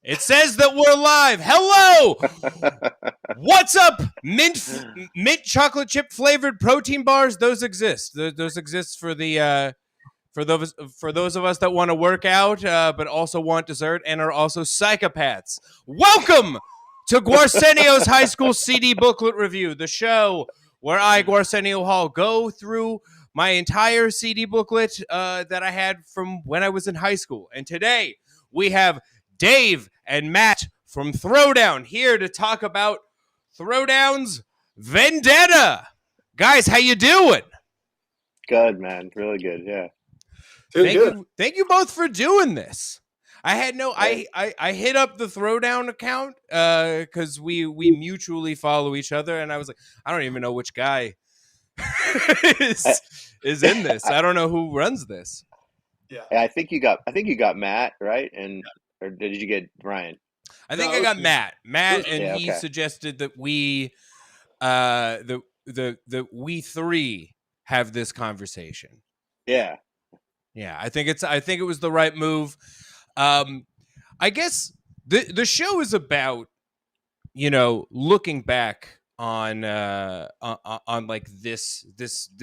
It says that we're live. Hello. What's up? Mint chocolate chip flavored protein bars. Those exist. Those exist for the for those of us that want to work out, but also want dessert and are also psychopaths. Welcome to Guarsenio's High School CD Booklet Review, the show where I, Guarsenio Hall, go through my entire CD booklet that I had from when I was in high school. And today we have Dave and Matt from Throwdown here to talk about Throwdown's Vendetta. Guys, how you doing? Good, man. Really good, yeah. Thank you both for doing this. I had no I hit up the Throwdown account because we mutually follow each other, and I was like, I don't even know which guy is in this. I don't know who runs this. Yeah, I think you got Matt, right? And or did you get Ryan? I think I got Matt. And he suggested that we the we three have this conversation. Yeah. Yeah, I think it was the right move. I guess the show is about, looking back on like this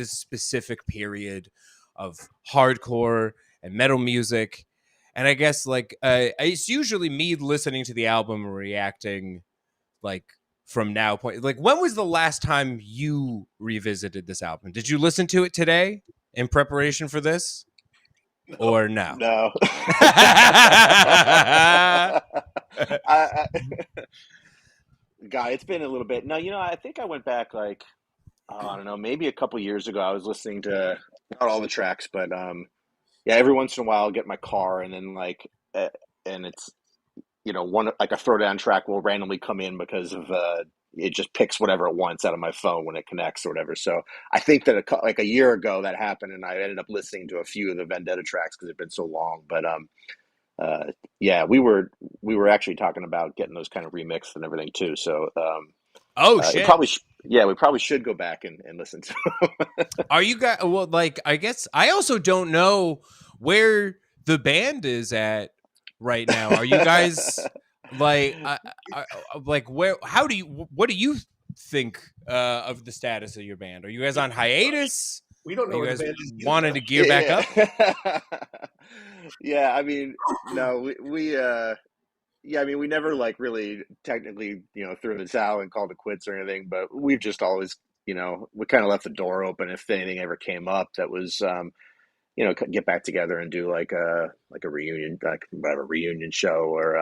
specific period of hardcore and metal music. And I guess it's usually me listening to the album and reacting like from now point. Like, when was the last time you revisited this album? Did you listen to it today in preparation for this? Or no? No. God, it's been a little bit. No, I think I went back I don't know, maybe a couple years ago. I was listening to not all the tracks, but every once in a while I'll get in my car and then and it's one a Throwdown track will randomly come in because of it just picks whatever it wants out of my phone when it connects or whatever. So I think that a year ago that happened, and I ended up listening to a few of the Vendetta tracks because it'd been so long. But we were actually talking about getting those kind of remixed and everything too. So shit, we probably should go back and listen to them. Are you guys? Well, I guess I also don't know where the band is at right now. Are you guys where? What do you think of the status of your band? Are you guys on hiatus? We don't know. You guys wanted to gear back up? Yeah, I mean, no, we never really technically threw in the towel and called it quits or anything, but we've just always we kind of left the door open if anything ever came up that was get back together and do a reunion, a reunion show or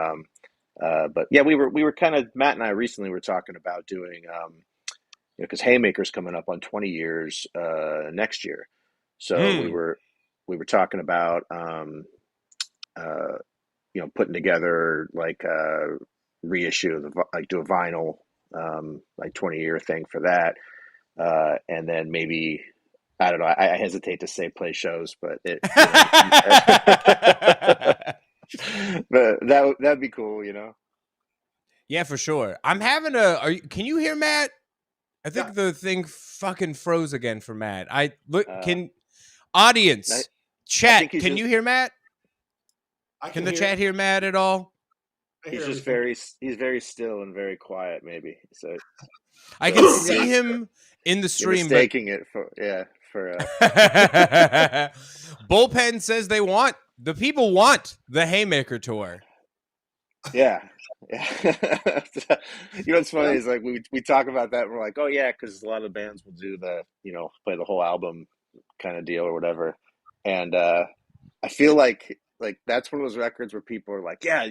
but yeah, we were kind of, Matt and I recently were talking about doing because Haymaker's coming up on 20 years next year, so we were talking about putting together a reissue of do a vinyl 20-year thing for that, and then maybe, I don't know, I hesitate to say play shows, but but that'd be cool, Yeah, for sure. I'm having can you hear Matt? I think the thing fucking froze again for Matt. Audience, chat, can you hear Matt? Can the chat hear Matt at all? He's very still and very quiet, maybe. So I can see him in the stream. You're mistaking it for Bullpen says the people want the Haymaker tour. Yeah. What's funny is we talk about that and we're like, oh yeah, because a lot of bands will do the play the whole album kind of deal or whatever, and I feel like that's one of those records where people are like, yeah,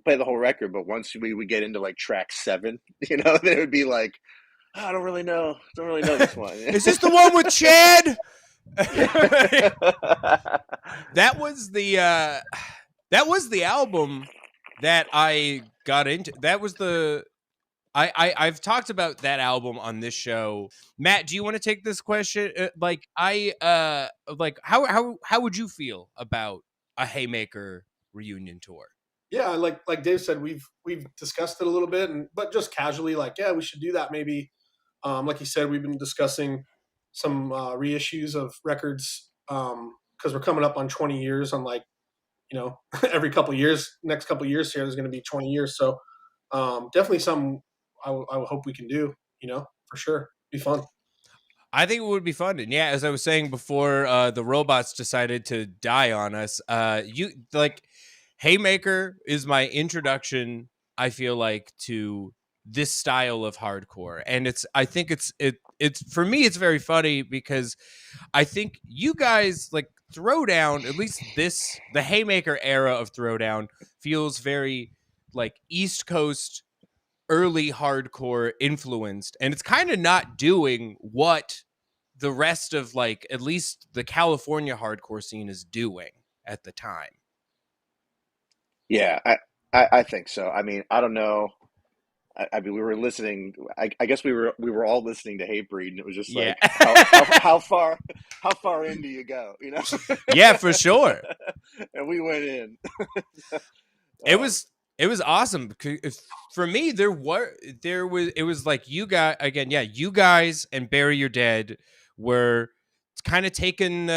play the whole record, but once we get into track 7, then it would be like, I don't really know this one. Is this the one with Chad? That was the album that I got into. That was I've talked about that album on this show. Matt, do you want to take this question? How would you feel about a Haymaker reunion tour? Yeah, like Dave said, we've discussed it a little bit, but just casually, we should do that maybe. Like you said, we've been discussing some reissues of records because we're coming up on 20 years on every couple of years, next couple of years here, there's going to be 20 years. So definitely something I would hope we can do, for sure. Be fun. I think it would be fun. And yeah, as I was saying before, the robots decided to die on us. Haymaker is my introduction, I feel like, to this style of hardcore. And I think it's for me, it's very funny because I think you guys like Throwdown, at least the Haymaker era of Throwdown feels very like East Coast early hardcore influenced, and it's kind of not doing what the rest of like at least the California hardcore scene is doing at the time. Yeah, I think so. I mean, I don't know. I mean, we were listening. I guess we were all listening to Hatebreed, and it was just like, how far in do you go? Yeah, for sure. And we went in. It was awesome. For me, it was like you guys again. Yeah, you guys and Bury Your Dead were kind of taking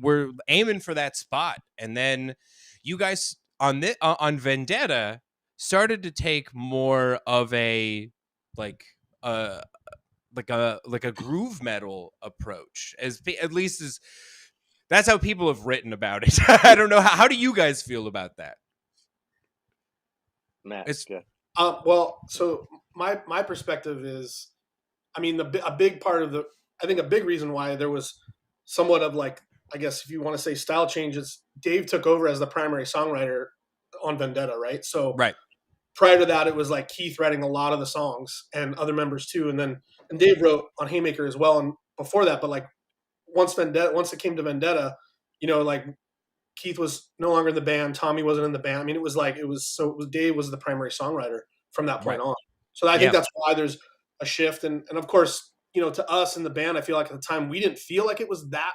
we're aiming for that spot, and then you guys on Vendetta started to take more of a like a groove metal approach, at least as that's how people have written about it. I don't know how do you guys feel about that? Matt, It's good. Well, so my perspective is, I mean, a big part of I think a big reason why there was somewhat of like, I guess if you want to say style changes, Dave took over as the primary songwriter on Vendetta, right? So right. Prior to that, it was like Keith writing a lot of the songs and other members too, and Dave wrote on Haymaker as well. And before that, but like once it came to Vendetta, like Keith was no longer in the band, Tommy wasn't in the band. I mean, Dave was the primary songwriter from that point on. So I think that's why there's a shift, and of course, to us in the band, I feel like at the time we didn't feel like it was that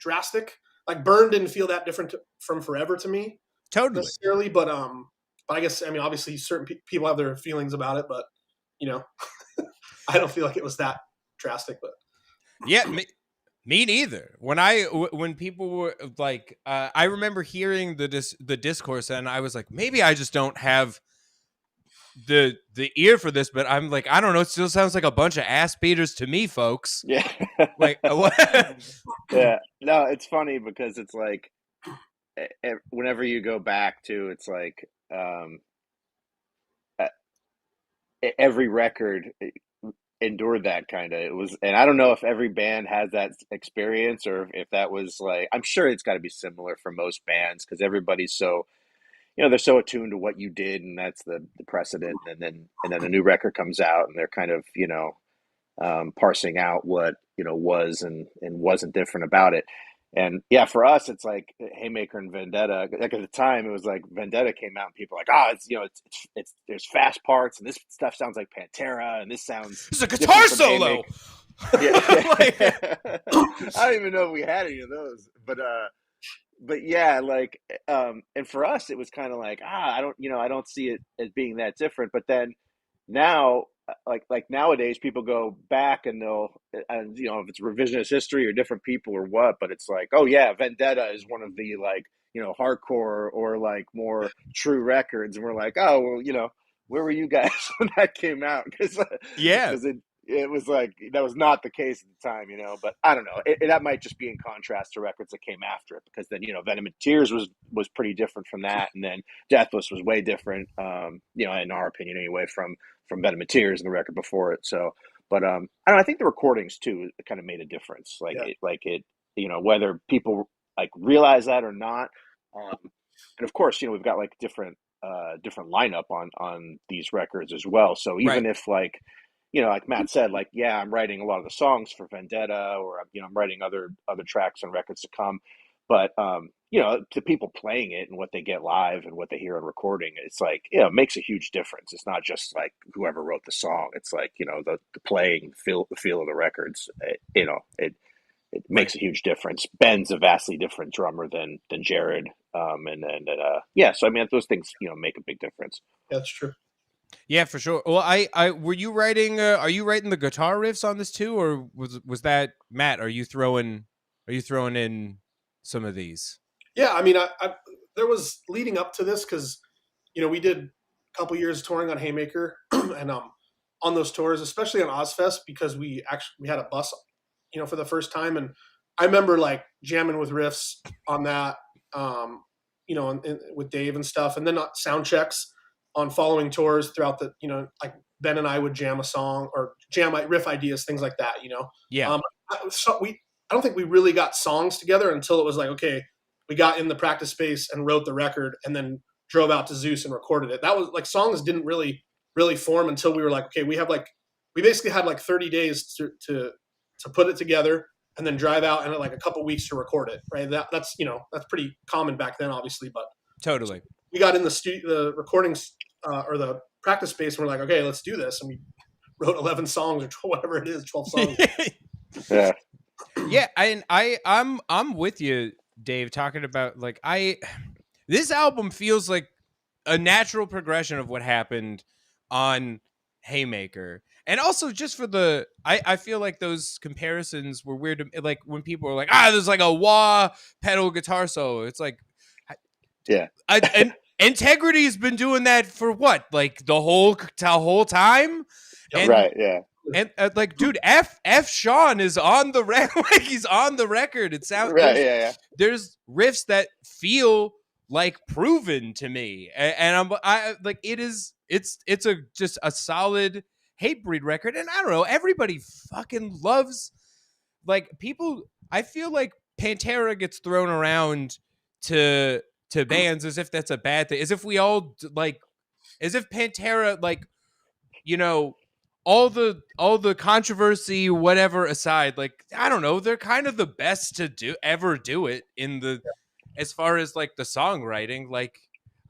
drastic. Like Burn didn't feel that different from Forever to me, totally necessarily. But I guess, I mean, obviously certain people have their feelings about it, but I don't feel like it was that drastic. But yeah, me neither. When people were like, I remember hearing the Discourse, and I was like, maybe I just don't have the ear for this, but I'm like, I don't know, it still sounds like a bunch of ass beaters to me, folks. Yeah. Like what? Yeah. No, it's funny because it's like whenever you go back to, it's like every record endured that kind of. It was, and I don't know if every band has that experience or if that was like, I'm sure it's got to be similar for most bands because everybody's so, they're so attuned to what you did, and that's the precedent, and then a new record comes out and they're kind of parsing out what was and wasn't different about it. And yeah, for us, it's like Haymaker and Vendetta. Like at the time, it was like Vendetta came out, and people were like, it's there's fast parts, and this stuff sounds like Pantera, and this sounds it's a guitar solo. Yeah. I don't even know if we had any of those, but yeah, like, and for us, it was kind of like, I don't see it as being that different. But then now, like nowadays, people go back and if it's revisionist history or different people or what, but it's like, oh yeah, Vendetta is one of the like, hardcore or like more true records. And we're like, oh, well, where were you guys when that came out? Because it was like, that was not the case at the time, but I don't know. That might just be in contrast to records that came after it, because then, Venom and Tears was pretty different from that. And then Deathless was way different, in our opinion anyway, from Venom and Tears and the record before it. So, but I don't know, I think the recordings too kind of made a difference. Whether people like realize that or not. And of course, we've got like different lineup on these records as well. So even if like, like Matt said, like, yeah, I'm writing a lot of the songs for Vendetta, or I'm writing other tracks and records to come. But to people playing it and what they get live and what they hear on recording, it's like, it makes a huge difference. It's not just like whoever wrote the song. It's like, the playing, the feel of the records. It makes a huge difference. Ben's a vastly different drummer than Jared. So I mean, those things make a big difference. That's true. Yeah, for sure. Well, were you writing? Are you writing the guitar riffs on this too, or was that Matt? Are you throwing in some of these? Yeah, I mean, there was leading up to this because we did a couple years touring on Haymaker, and on those tours, especially on Ozfest, because we had a bus, for the first time, and I remember like jamming with Riffs on that, with Dave and stuff, and then sound checks on following tours throughout the, like Ben and I would jam a song or jam riff ideas, things like that. Yeah. I don't think we really got songs together until it was like, okay, we got in the practice space and wrote the record, and then drove out to Zeus and recorded it. That was like, songs didn't really form until we were like, okay, we basically had like 30 days to put it together, and then drive out and like a couple weeks to record it. Right. That's pretty common back then, obviously, but Totally. we got in the recordings or the practice space, and we're like, okay, let's do this. And we wrote 11 songs or whatever it is, 12 songs. Yeah. Yeah, I'm with you, Dave, talking about like this album feels like a natural progression of what happened on Haymaker. And also just for I feel like those comparisons were weird to, like when people were like, there's like a wah pedal guitar solo. It's like, yeah. And Integrity has been doing that for what? Like the whole time? And, right, yeah. And like, dude, F Sean is on the record. Like he's on the record. It sounds right. There's riffs that feel like proven to me, and I like it's just a solid Hatebreed record. And I don't know, everybody fucking loves like people. I feel like Pantera gets thrown around to bands as if that's a bad thing, as if we all like, as if Pantera like, all the controversy, whatever aside, like I don't know, they're kind of the best to ever do it in the as far as like the songwriting. Like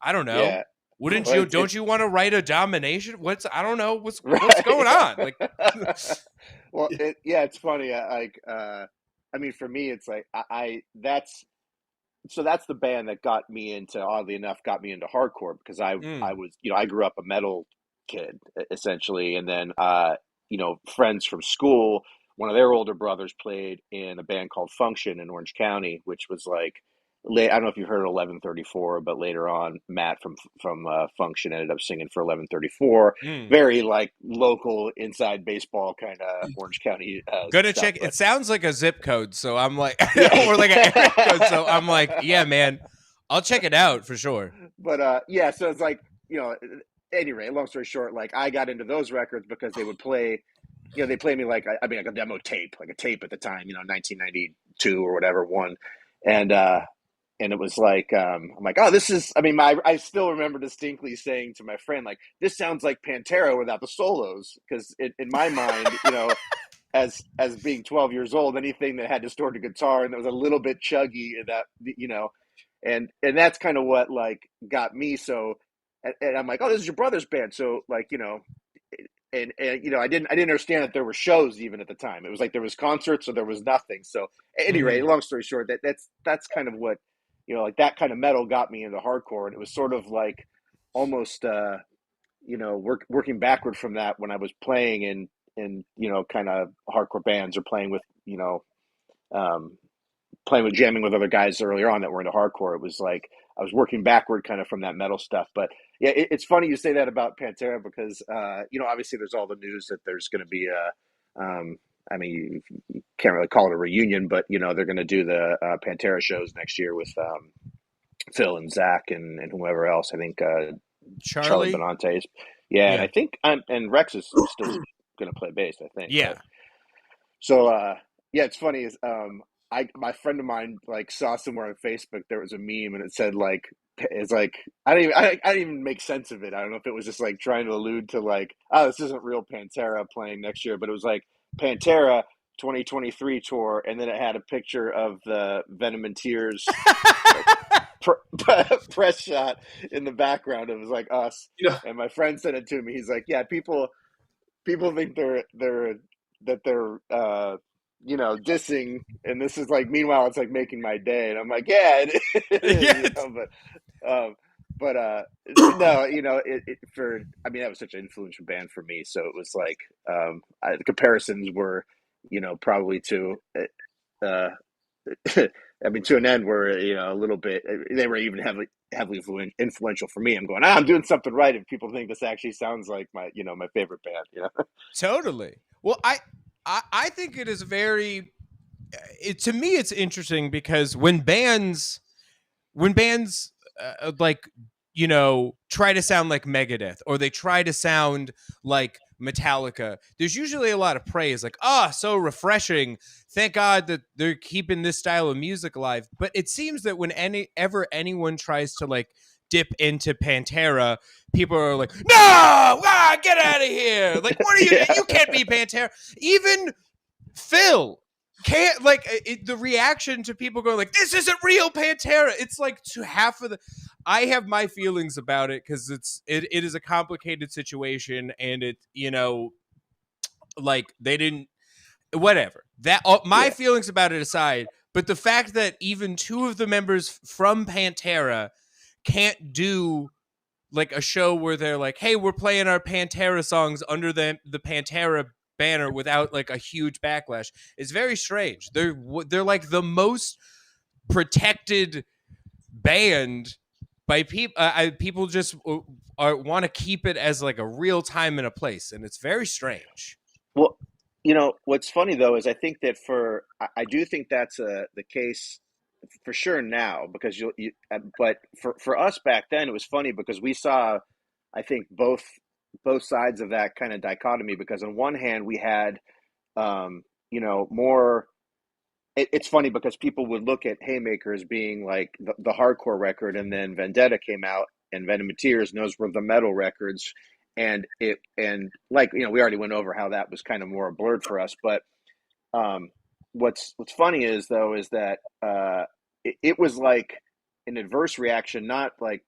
I don't know, yeah. wouldn't you? Don't you want to write a Domination? I don't know what's going on. Like, well, it's funny. I mean, for me, it's like that's the band that oddly enough, got me into hardcore because I was, I grew up a metal kid essentially, and then friends from school, one of their older brothers played in a band called Function in Orange County, which was like I don't know if you heard 1134, but later on Matt from Function ended up singing for 1134. Very like local inside baseball kind of Orange County gonna stuff, check. It sounds like a zip code, so I'm like or like an area code, so I'm like, yeah, man, I'll check it out for sure. But so it's like, anyway, long story short, like I got into those records because they would play, they played me like a demo tape, like a tape at the time, 1992 or whatever one, and it was like I'm like, oh, this is. I mean, I still remember distinctly saying to my friend, like, this sounds like Pantera without the solos, because in my mind, as being 12 years old, anything that had distorted guitar and that was a little bit chuggy, that and that's kind of what like got me. So, and I'm like, oh, this is your brother's band. So like, and I didn't understand that there were shows even at the time. It was like there was concerts or there was nothing. So anyway, long story short, that's kind of what, like that kind of metal got me into hardcore. And it was sort of like almost, working backward from that when I was playing in kind of hardcore bands or playing with, jamming with other guys earlier on that were into hardcore. It was like I was working backward kind of from that metal stuff. But yeah, it's funny you say that about Pantera because, obviously there's all the news that there's going to be I mean, you can't really call it a reunion, but, they're going to do the Pantera shows next year with Phil and Zach and whoever else. I think Charlie Benantes. Yeah, and I think and Rex is still going to play bass, I think. Yeah. But, so, it's funny is my friend of mine like saw somewhere on Facebook there was a meme and it said like it's like I didn't even make sense of it. I don't know if it was just like trying to allude to like, oh, this isn't real Pantera playing next year, but it was like Pantera 2023 tour, and then it had a picture of the Venom and Tears press shot in the background. It was like us, and my friend sent it to me. He's like, yeah, people think they're dissing, and this is like, meanwhile it's like making my day, and I'm like, yeah, it is, but no, that was such an influential band for me, so it was like the comparisons were, probably to I mean, to an end, were a little bit. They were even heavily influential for me. I'm going, I'm doing something right, and people think this actually sounds like my favorite band. Totally. Well, I think it is very. To me, it's interesting because when bands like try to sound like Megadeth or they try to sound like Metallica, there's usually a lot of praise, like, so refreshing, thank God that they're keeping this style of music alive. But it seems that when anyone tries to like dip into Pantera, people are like, no, get out of here, like, what are you Yeah. You can't be Pantera. Even Phil can't, like, the reaction to people going like, this isn't real Pantera, it's like to half of the. I have my feelings about it because it is a complicated situation, and it like they didn't, whatever that my feelings about it aside, but the fact that even two of the members from Pantera can't do like a show where they're like, hey, we're playing our Pantera songs under the Pantera banner without like a huge backlash is very strange. They're like the most protected band by people. People just want to keep it as like a real time and a place, and it's very strange. Well, what's funny though is I think that I do think that's the case for sure now, because but for us back then it was funny because we saw, I think, both sides of that kind of dichotomy, because on one hand we had more. It's funny because people would look at Haymaker as being like the hardcore record, and then Vendetta came out and Venom and Tears, and those were the metal records. And like, we already went over how that was kind of more blurred for us. But what's funny is that it was like an adverse reaction, not like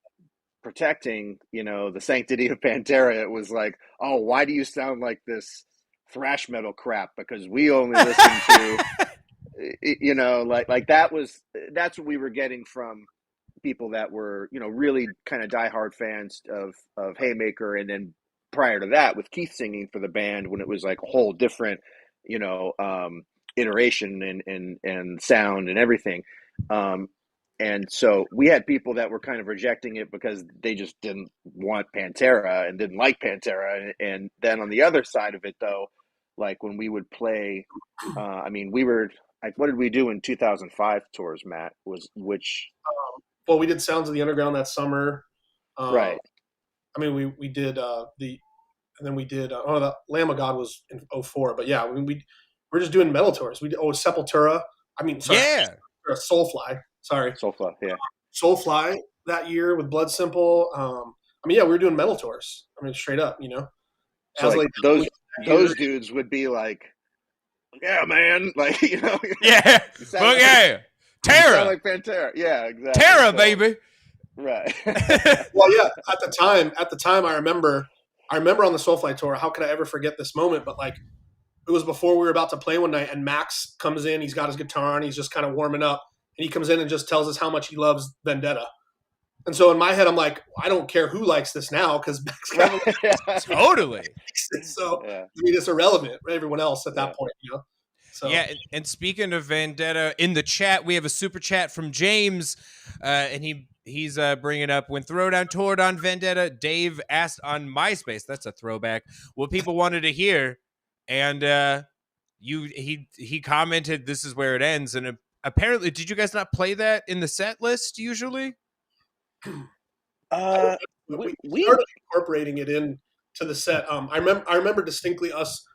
protecting, the sanctity of Pantera. It was like, oh, why do you sound like this thrash metal crap? Because we only listen to, like that's what we were getting from people that were, really kind of diehard fans of Haymaker. And then prior to that, with Keith singing for the band, when it was like a whole different, iteration and sound and everything. And so we had people that were kind of rejecting it because they just didn't want Pantera and didn't like Pantera. And then on the other side of it, though, like when we would play, we were, like, what did we do in 2005 tours, Matt? Well, we did Sounds of the Underground that summer. Right. We did and then we did, the Lamb of God was in 2004, but yeah, we're just doing metal tours. We did, Sepultura. Soulfly. Sorry. Soulfly, yeah. Soulfly that year with Blood Simple. We were doing metal tours. Straight up, So like those dudes would be like, yeah, man, like, yeah, well, yeah, Tara, like Pantera, yeah, exactly. Tara, baby, right. Well, yeah. At the time, I remember on the Soulfly tour. How could I ever forget this moment? But like, it was before we were about to play one night, and Max comes in. He's got his guitar and he's just kind of warming up, and he comes in and just tells us how much he loves Vendetta. And so in my head, I'm like, I don't care who likes this now, because Max kind of totally. So it's irrelevant for everyone else at that point, So. Yeah, and speaking of Vendetta, in the chat we have a super chat from James, and he's bringing up, when Throwdown toured on Vendetta, Dave asked on MySpace, that's a throwback, what people wanted to hear, and he commented, "This is where it ends." And apparently, did you guys not play that in the set list usually? We started incorporating it into the set. I remember distinctly us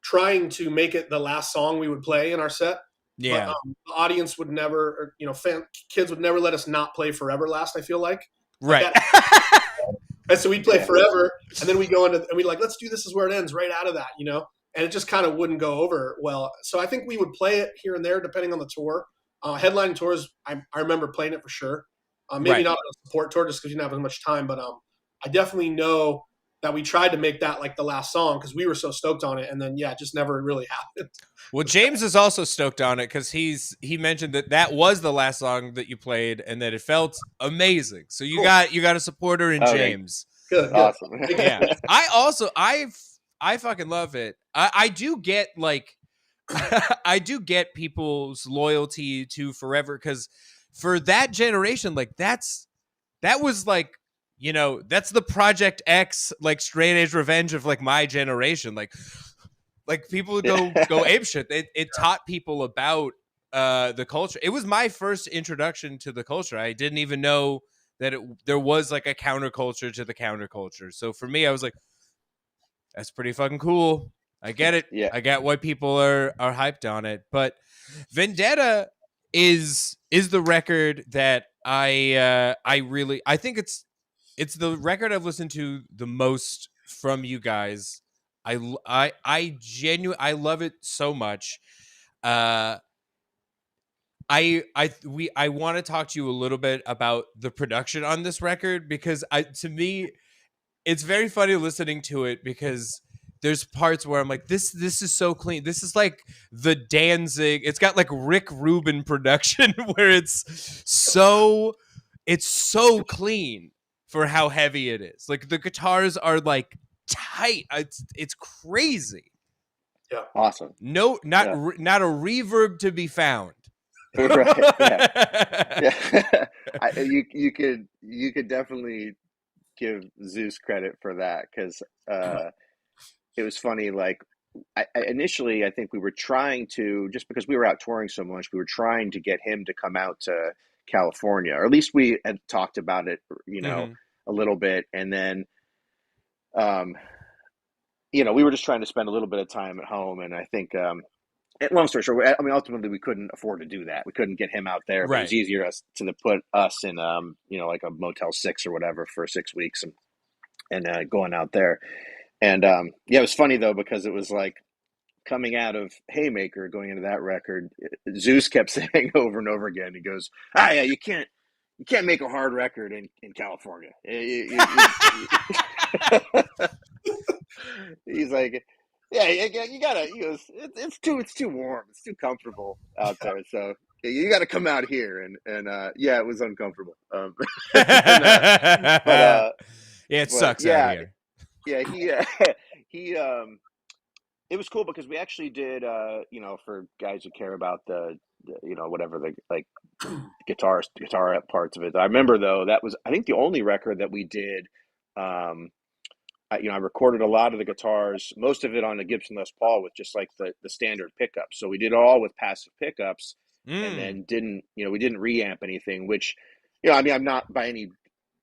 trying to make it the last song we would play in our set. Yeah. But, the audience would never, kids would never let us not play Forever last, I feel like. Right. And so we'd play Forever, and then we go into, and we like, let's do This Is Where It Ends right out of that, and it just kind of wouldn't go over well. So I think we would play it here and there depending on the tour. Headlining tours, I remember playing it for sure. Maybe not on a support tour just because you didn't have as much time, but I definitely know that we tried to make that like the last song because we were so stoked on it, and then it just never really happened. Well, James is also stoked on it because he mentioned that was the last song that you played and that it felt amazing. So you got a supporter in James. Good. Awesome. Yeah. I fucking love it. I do get like, I do get people's loyalty to Forever, because for that generation, like that was like, you know, that's the Project X, like straight edge revenge of like my generation. Like people go apeshit. It taught people about the culture. It was my first introduction to the culture. I didn't even know that there was like a counterculture to the counterculture. So for me, I was like, that's pretty fucking cool. I get it. Yeah. I get why people are hyped on it. But Vendetta is the record that I think it's the record I've listened to the most from you guys. I genuinely, I love it so much. I want to talk to you a little bit about the production on this record, because to me it's very funny listening to it, because there's parts where I'm like, this is so clean. This is like the Danzig. It's got like Rick Rubin production where it's so clean for how heavy it is. Like the guitars are like tight. It's crazy. Yeah. Awesome. No, not a reverb to be found. Right. Yeah. You could definitely give Zeus credit for that, because it was funny. Like initially, I think we were trying to, just because we were out touring so much, we were trying to get him to come out to California, or at least we had talked about it, you know, a little bit, and then you know, we were just trying to spend a little bit of time at home, and I think long story short, I mean, ultimately we couldn't afford to do that. We couldn't get him out there. But it was easier to put us in, you know, like a Motel 6 or whatever for 6 weeks and going out there. And yeah, it was funny though, because it was like coming out of Haymaker, going into that record, Zeus kept saying over and over again, he goes, yeah, you can't make a hard record in California. He's like, yeah, you gotta. He goes, it's too warm, it's too comfortable out there. So you got to come out here, and yeah, it was uncomfortable. But yeah, it sucks out here. Yeah, he it was cool because we actually did, you know, for guys who care about the you know, whatever the like guitar parts of it. I remember though, that was, I think, the only record that we did. You know, I recorded a lot of the guitars, most of it on a Gibson Les Paul with just like the standard pickups. So we did it all with passive pickups, and then we didn't reamp anything, which, you know, I mean, I'm not by any,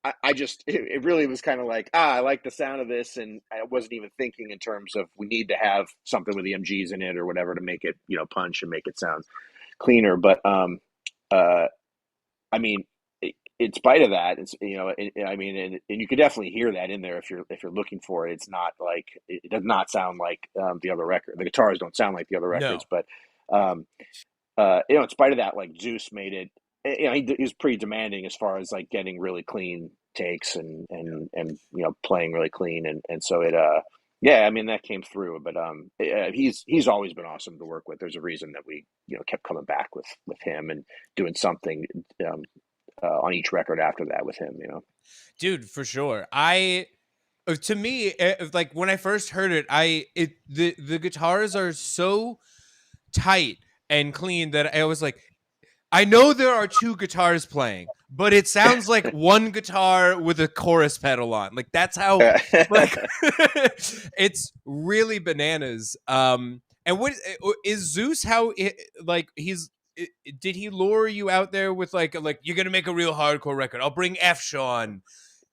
I just, it really was kind of like, I like the sound of this. And I wasn't even thinking in terms of we need to have something with the MGs in it or whatever to make it, you know, punch and make it sound cleaner. But, I mean, in spite of that, it's, you know, I mean, and you could definitely hear that in there if you're looking for it. It's not like, it does not sound like the other record. The guitars don't sound like the other records, but you know, in spite of that, like Zeus made it. You know, he was pretty demanding as far as like getting really clean takes and you know, playing really clean, and so it yeah, I mean, that came through. But he's always been awesome to work with. There's a reason that we, you know, kept coming back with him and doing something on each record after that with him, you know. Dude, for sure. To me, like when I first heard it, the guitars are so tight and clean that I was like, I know there are two guitars playing, but it sounds like one guitar with a chorus pedal on. Like that's how, like, it's really bananas. And what is Zeus? How like did he lure you out there with like you're gonna make a real hardcore record? I'll bring F Sean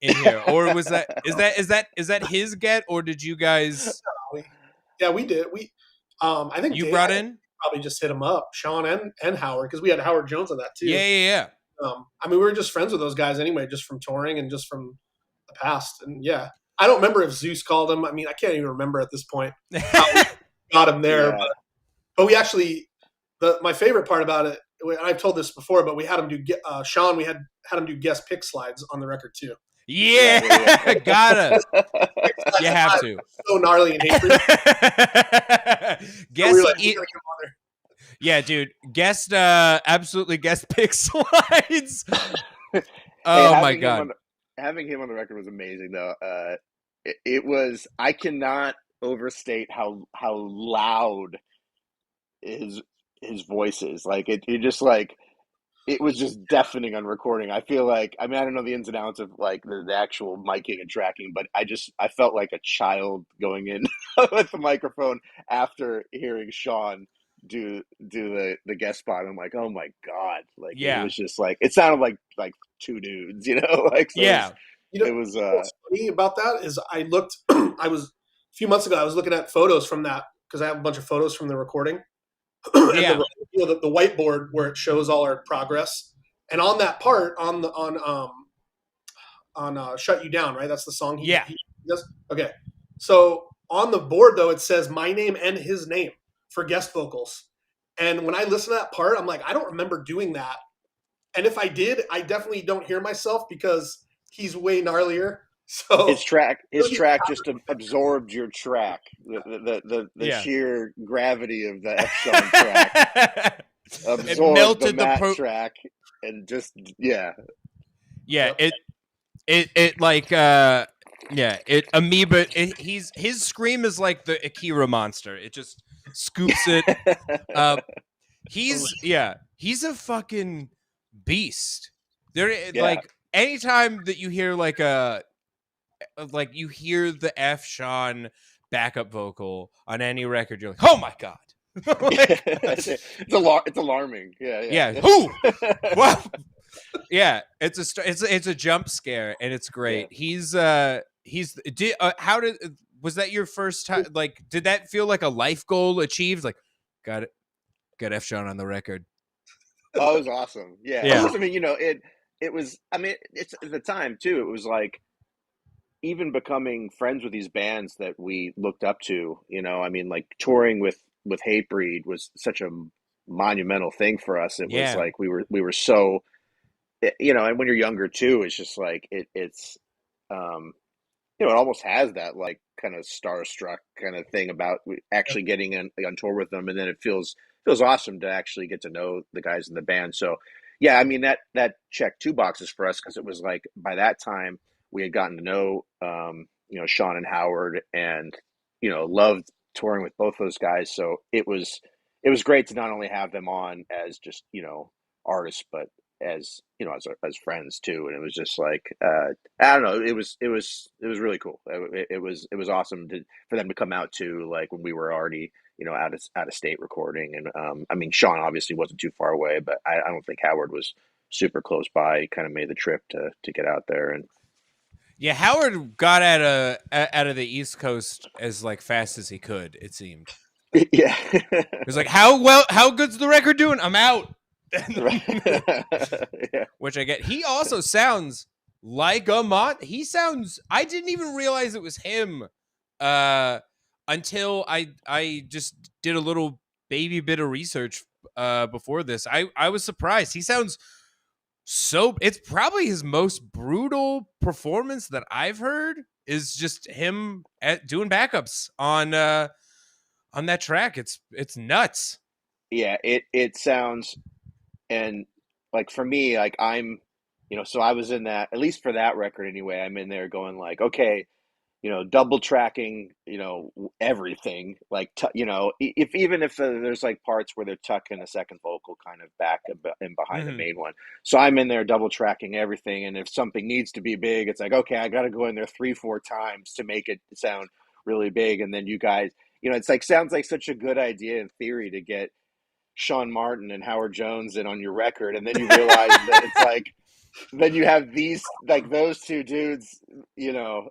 in here, or was that is that his get, or did you guys? Yeah, we did. I think you Dave brought in. Probably just hit him up, Sean and Howard, because we had Howard Jones on that too. Yeah. I mean, we were just friends with those guys anyway, just from touring and just from the past. And yeah, I don't remember if Zeus called him. I mean, I can't even remember at this point how we got him there. Yeah. But we actually, my favorite part about it, I've told this before, but we had him do Sean. We had him do guest pick slides on the record too. Yeah, gotta. You have to. So gnarly and hatred. Guess. Yeah, dude. Guest. Absolutely guest pick slides. Oh my god. Having him on the record was amazing, though. It was. I cannot overstate how loud his voices. Like it just like it was just deafening on recording. I feel like, I mean, I don't know the ins and outs of like the actual miking and tracking, but I felt like a child going in with the microphone after hearing Sean do the guest spot. I'm like, oh my God. Like it Yeah. was just like, it sounded like two dudes, you know, like, so Yeah. it was, what's funny about that is I looked, I was, a few months ago, I was looking at photos from that because I have a bunch of photos from the recording. And Yeah. the whiteboard where it shows all our progress, and on that part on Shut You Down, right? That's the song he does. Okay, so on the board though it says my name and his name for guest vocals, and when I listen to that part, I'm like, I don't remember doing that, and if I did, I definitely don't hear myself because he's way gnarlier. So his track just absorbed your track, the sheer gravity of the F Sean track absorbed the Matt track, and just it like it amoeba. His scream is like the Akira monster. It just scoops it. He's a fucking beast. Like anytime that you hear like you hear the F Sean backup vocal on any record, you're like, oh my God. Like, it's alarming. Yeah. Who? Wow. Yeah, it's a jump scare and it's great. Yeah. Was that your first time? Like, did that feel like a life goal achieved? Like, got F Sean on the record. Oh, it was awesome. Yeah. I mean, it was. I mean, it's at the time too. It was like even becoming friends with these bands that we looked up to. I mean, like touring with Hatebreed was such a monumental thing for us. It was like we were so. And when you're younger too, it's just like it's it almost has that like kind of starstruck kind of thing about actually getting on tour with them, and then it feels awesome to actually get to know the guys in the band. So yeah, I mean that checked two boxes for us, because it was like by that time we had gotten to know Sean and Howard, and loved touring with both those guys. So it was great to not only have them on as just artists, but as as friends too. And it was just like I don't know, it was really cool. It was awesome for them to come out too, like when we were already out of state recording. And I mean, Sean obviously wasn't too far away, but I don't think Howard was super close by. He kind of made the trip to get out there. And yeah, Howard got out of the East Coast as like fast as he could, it seemed. Yeah. It was like, how good's the record doing? I'm out. Which I get. He also sounds like I didn't even realize it was him until I just did a little baby bit of research before this. I was surprised. He sounds it's probably his most brutal performance that I've heard, is just him doing backups on that track. It's nuts. Yeah, it sounds. And like for me, like I'm, so I was in that, at least for that record anyway, I'm in there going like, okay, double tracking, everything, like, even if there's like parts where they're tucking a second vocal kind of back and behind the main one. So I'm in there double tracking everything. And if something needs to be big, it's like, okay, I got to go in there 3-4 times to make it sound really big. And then you guys, it's like, sounds like such a good idea in theory to get Sean Martin and Howard Jones in on your record, and then you realize that it's like, then you have these, like those two dudes,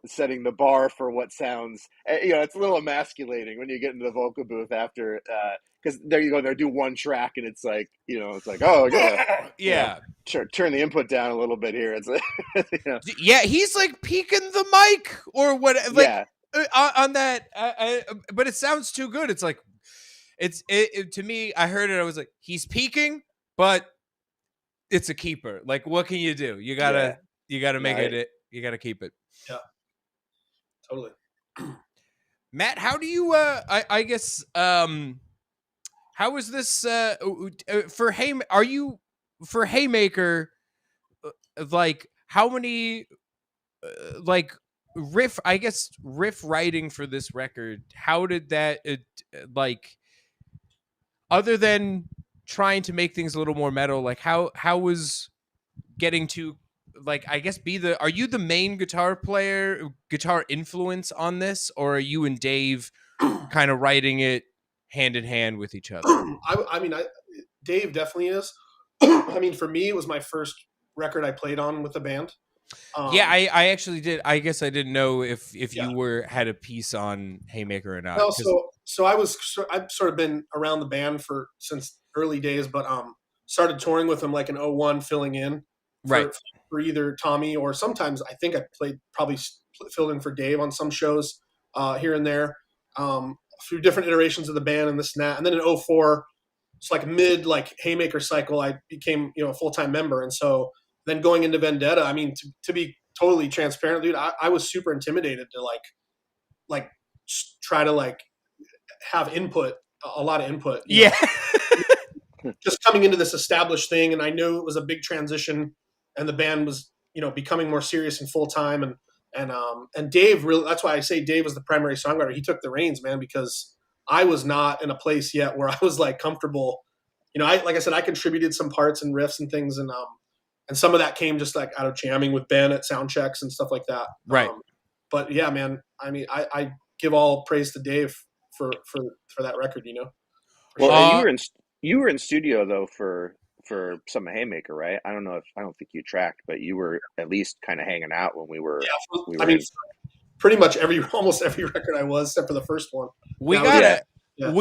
setting the bar for what sounds, it's a little emasculating when you get into the vocal booth after, because there you go, they do one track and it's like, it's like, oh yeah, turn the input down a little bit here. It's yeah, he's like peeking the mic or what, like on that, but it sounds too good. It's like, it to me, I heard it, I was like, he's peaking, but it's a keeper. Like, what can you do? You gotta make it. You gotta keep it. Yeah, totally. Matt, how do you? I guess. How is this for for Haymaker? Like, how many? Like riff writing for this record. How did that like? other than trying to make things a little more metal, like how was getting to, like, I guess are you the main guitar influence on this, or are you and Dave kind of writing it hand in hand with each other? I mean, Dave definitely is. I mean, for me, it was my first record I played on with the band. Yeah, I actually did. I guess I didn't know if Yeah. you had a piece on Haymaker or not. No, so I've sort of been around the band since early days, but started touring with them like in 01, filling in Right. for either Tommy, or sometimes I think I probably filled in for Dave on some shows here and there, through different iterations of the band and this and that. And then in 04, it's like mid like Haymaker cycle, I became, a full-time member. And so then going into Vendetta, I mean, to be totally transparent, dude, I was super intimidated to like try to like have a lot of input. Yeah. Just coming into this established thing, and I knew it was a big transition, and the band was, becoming more serious and full time, and Dave really. That's why I say Dave was the primary songwriter. He took the reins, man, because I was not in a place yet where I was like comfortable. Like I said, I contributed some parts and riffs and things, and some of that came just like out of jamming with Ben at sound checks and stuff like that. Right. But yeah, man, I mean, I give all praise to Dave for that record, Well, you were in studio though for some of Haymaker, right? I don't think you tracked, but you were at least kind of hanging out when we were. Yeah, I mean, pretty much almost every record I was, except for the first one. We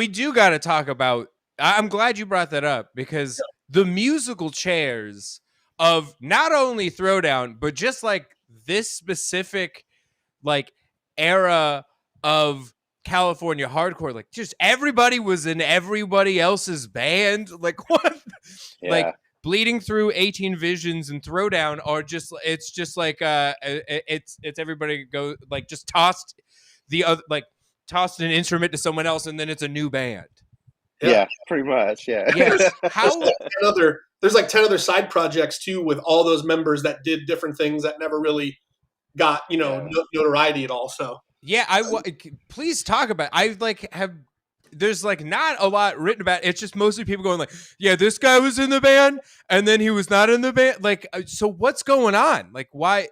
do gotta talk about. I'm glad you brought that up, because the musical chairs of not only Throwdown, but just like this specific like era of California hardcore, like just everybody was in everybody else's band. Like what? Yeah. Like Bleeding Through, 18 Visions, and Throwdown are just, it's just like it's everybody go like just tossed tossed an instrument to someone else and then it's a new band. Yeah, pretty much. Yeah. Yes. There's like 10 other side projects too, with all those members that did different things that never really got notoriety at all. So yeah, please talk about. There's like not a lot written about it. It's just mostly people going like, yeah, this guy was in the band and then he was not in the band. Like, so what's going on? Like, why?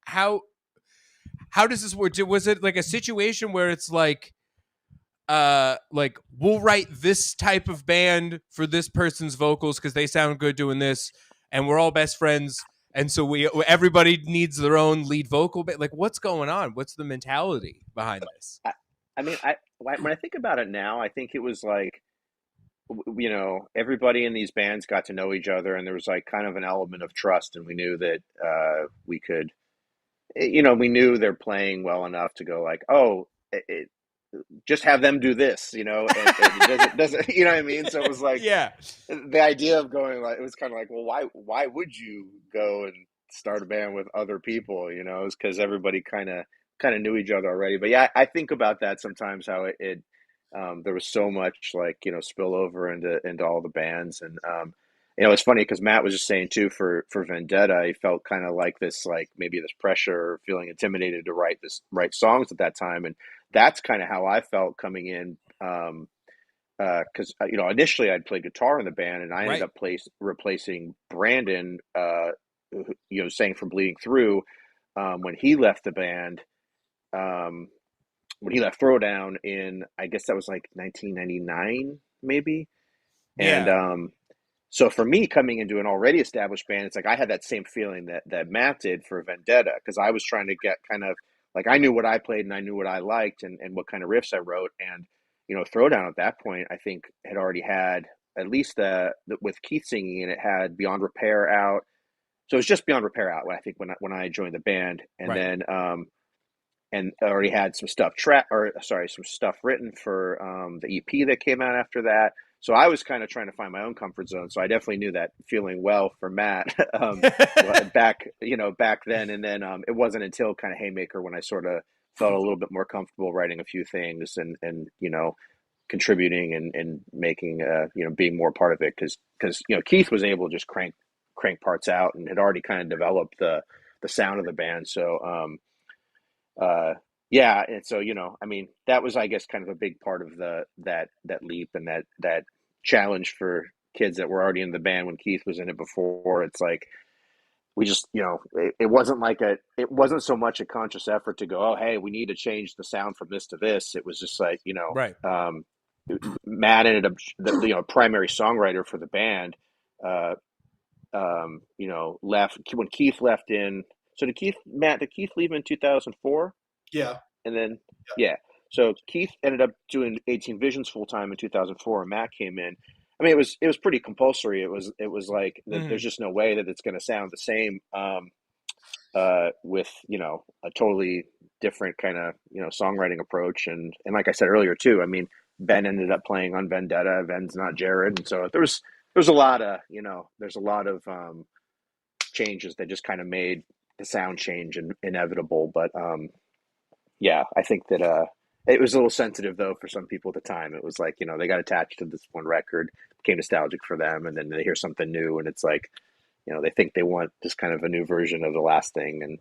How does this work? Was it like a situation where it's like we'll write this type of band for this person's vocals because they sound good doing this, and we're all best friends, and so everybody needs their own lead vocal bit? Like, what's going on? What's the mentality behind this? I mean, when I think about it now, I think it was like, everybody in these bands got to know each other, and there was like kind of an element of trust, and we knew that we could, we knew they're playing well enough to go like, oh, just have them do this, and it doesn't, you know what I mean? So it was like, yeah, the idea of going like, it was kind of like, well, why would you go and start a band with other people? It's because everybody kind of knew each other already. But yeah, I think about that sometimes, how it there was so much like, spillover into all the bands. And it's funny because Matt was just saying too, for Vendetta, he felt kind of like this, like maybe this pressure, feeling intimidated to write songs at that time. And that's kind of how I felt coming in, because initially I'd played guitar in the band, and I ended up replacing Brandon, sang for Bleeding Through, when he left the band, when he left Throwdown in, I guess that was like 1999 maybe. Yeah. And so for me, coming into an already established band, it's like I had that same feeling that Matt did for Vendetta, because I was trying to get kind of like, I knew what I played and I knew what I liked and what kind of riffs I wrote. And, Throwdown at that point, I think had already had at least with Keith singing, and it had Beyond Repair out. So it was just Beyond Repair out, I think, when I joined the band. And then, and I already had some stuff some stuff written for the EP that came out after that. So I was kind of trying to find my own comfort zone. So I definitely knew that feeling well for Matt back then. And then it wasn't until kind of Haymaker when I sort of felt a little bit more comfortable writing a few things and contributing and making, being more part of it. Because Keith was able to just crank parts out and had already kind of developed the sound of the band. So yeah, and so I mean, that was, I guess, kind of a big part of that leap and that challenge for kids that were already in the band when Keith was in it before. It's like we just it wasn't like it wasn't so much a conscious effort to go, oh hey, we need to change the sound from this to this. It was just like Right. Matt ended up the primary songwriter for the band. Uh, left when Keith left in. So did Keith leave in 2004? Yeah. And then, yeah. So Keith ended up doing 18 Visions full time in 2004, and Matt came in. I mean, it was pretty compulsory. It was like there's just no way that it's going to sound the same with a totally different kind of songwriting approach. And like I said earlier too, I mean, Ben ended up playing on Vendetta. Ben's not Jared, and so there's a lot of changes that just kind of made the sound change inevitable. But yeah, I think that it was a little sensitive though for some people at the time. It was like they got attached to this one record, became nostalgic for them, and then they hear something new, and it's like they think they want this kind of a new version of the last thing, and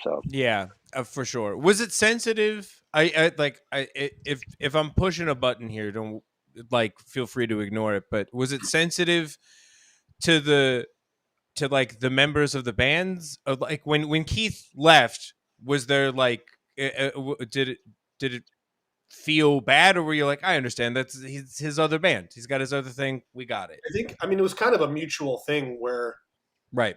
so Yeah, for sure. Was it sensitive? If I'm pushing a button here, don't feel free to ignore it. But was it sensitive to the members of the bands? Like when Keith left, was there did it feel bad, or were you like, I understand that's his other band, he's got his other thing, we got it? I mean, it was kind of a mutual thing where, right,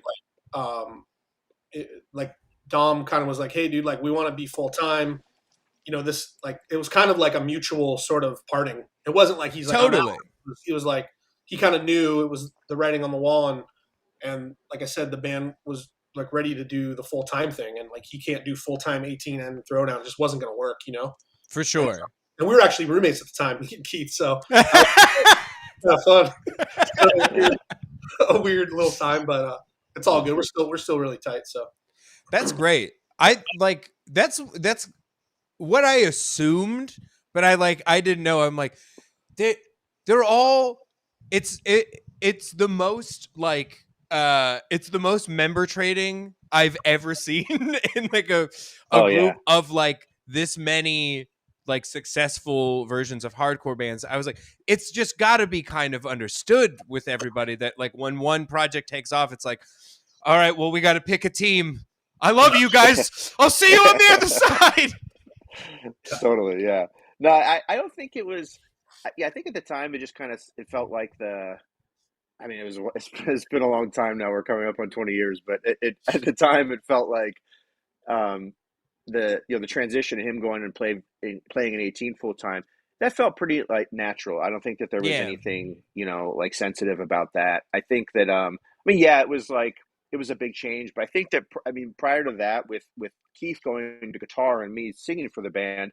like Dom kind of was like, hey dude, like we want to be full time, this, like it was kind of like a mutual sort of parting. It wasn't like he's like, totally. He was like, he kind of knew it was the writing on the wall, and like I said, the band was like ready to do the full time thing, and like he can't do full time 18 and Throwdown, it just wasn't going to work, for sure. And we were actually roommates at the time, me and Keith, so fun. A weird little time, but it's all good. We're still really tight. So that's great. That's what I assumed, but I didn't know. I'm like, they're all. It's the most it's the most member trading I've ever seen in like a group of like this many like successful versions of hardcore bands. I was like, it's just got to be kind of understood with everybody that like when one project takes off, it's like, all right, well, we got to pick a team. I love you guys. I'll see you on the other side. Totally, yeah. No, I don't think it was. Yeah, I think at the time it just kind of it felt like I mean, it's been a long time now. We're coming up on 20 years, but it at the time it felt like the transition of him going and playing in 18 full time, that felt pretty like natural. I don't think that there was anything like sensitive about that. I think that I mean, yeah, it was a big change, but I think that prior to that, with Keith going to guitar and me singing for the band,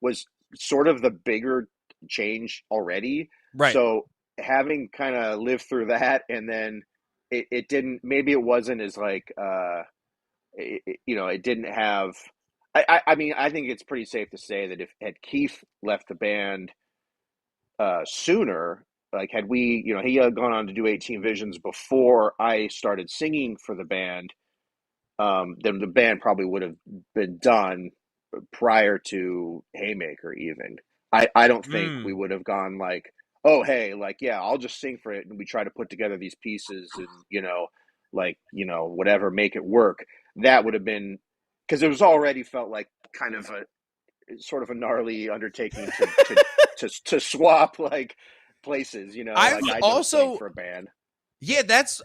was sort of the bigger change already. Right. So having kind of lived through that, and then it didn't, maybe it wasn't as like it didn't have. I mean, I think it's pretty safe to say that if had Keith left the band sooner, like had we, he had gone on to do 18 Visions before I started singing for the band, then the band probably would have been done prior to Haymaker even. I don't think we would have gone like, oh, hey, like, yeah, I'll just sing for it, and we try to put together these pieces and, whatever, make it work. That would have been, because it was already felt like kind of a sort of a gnarly undertaking to swap like places, I've like I also for a band. Yeah, that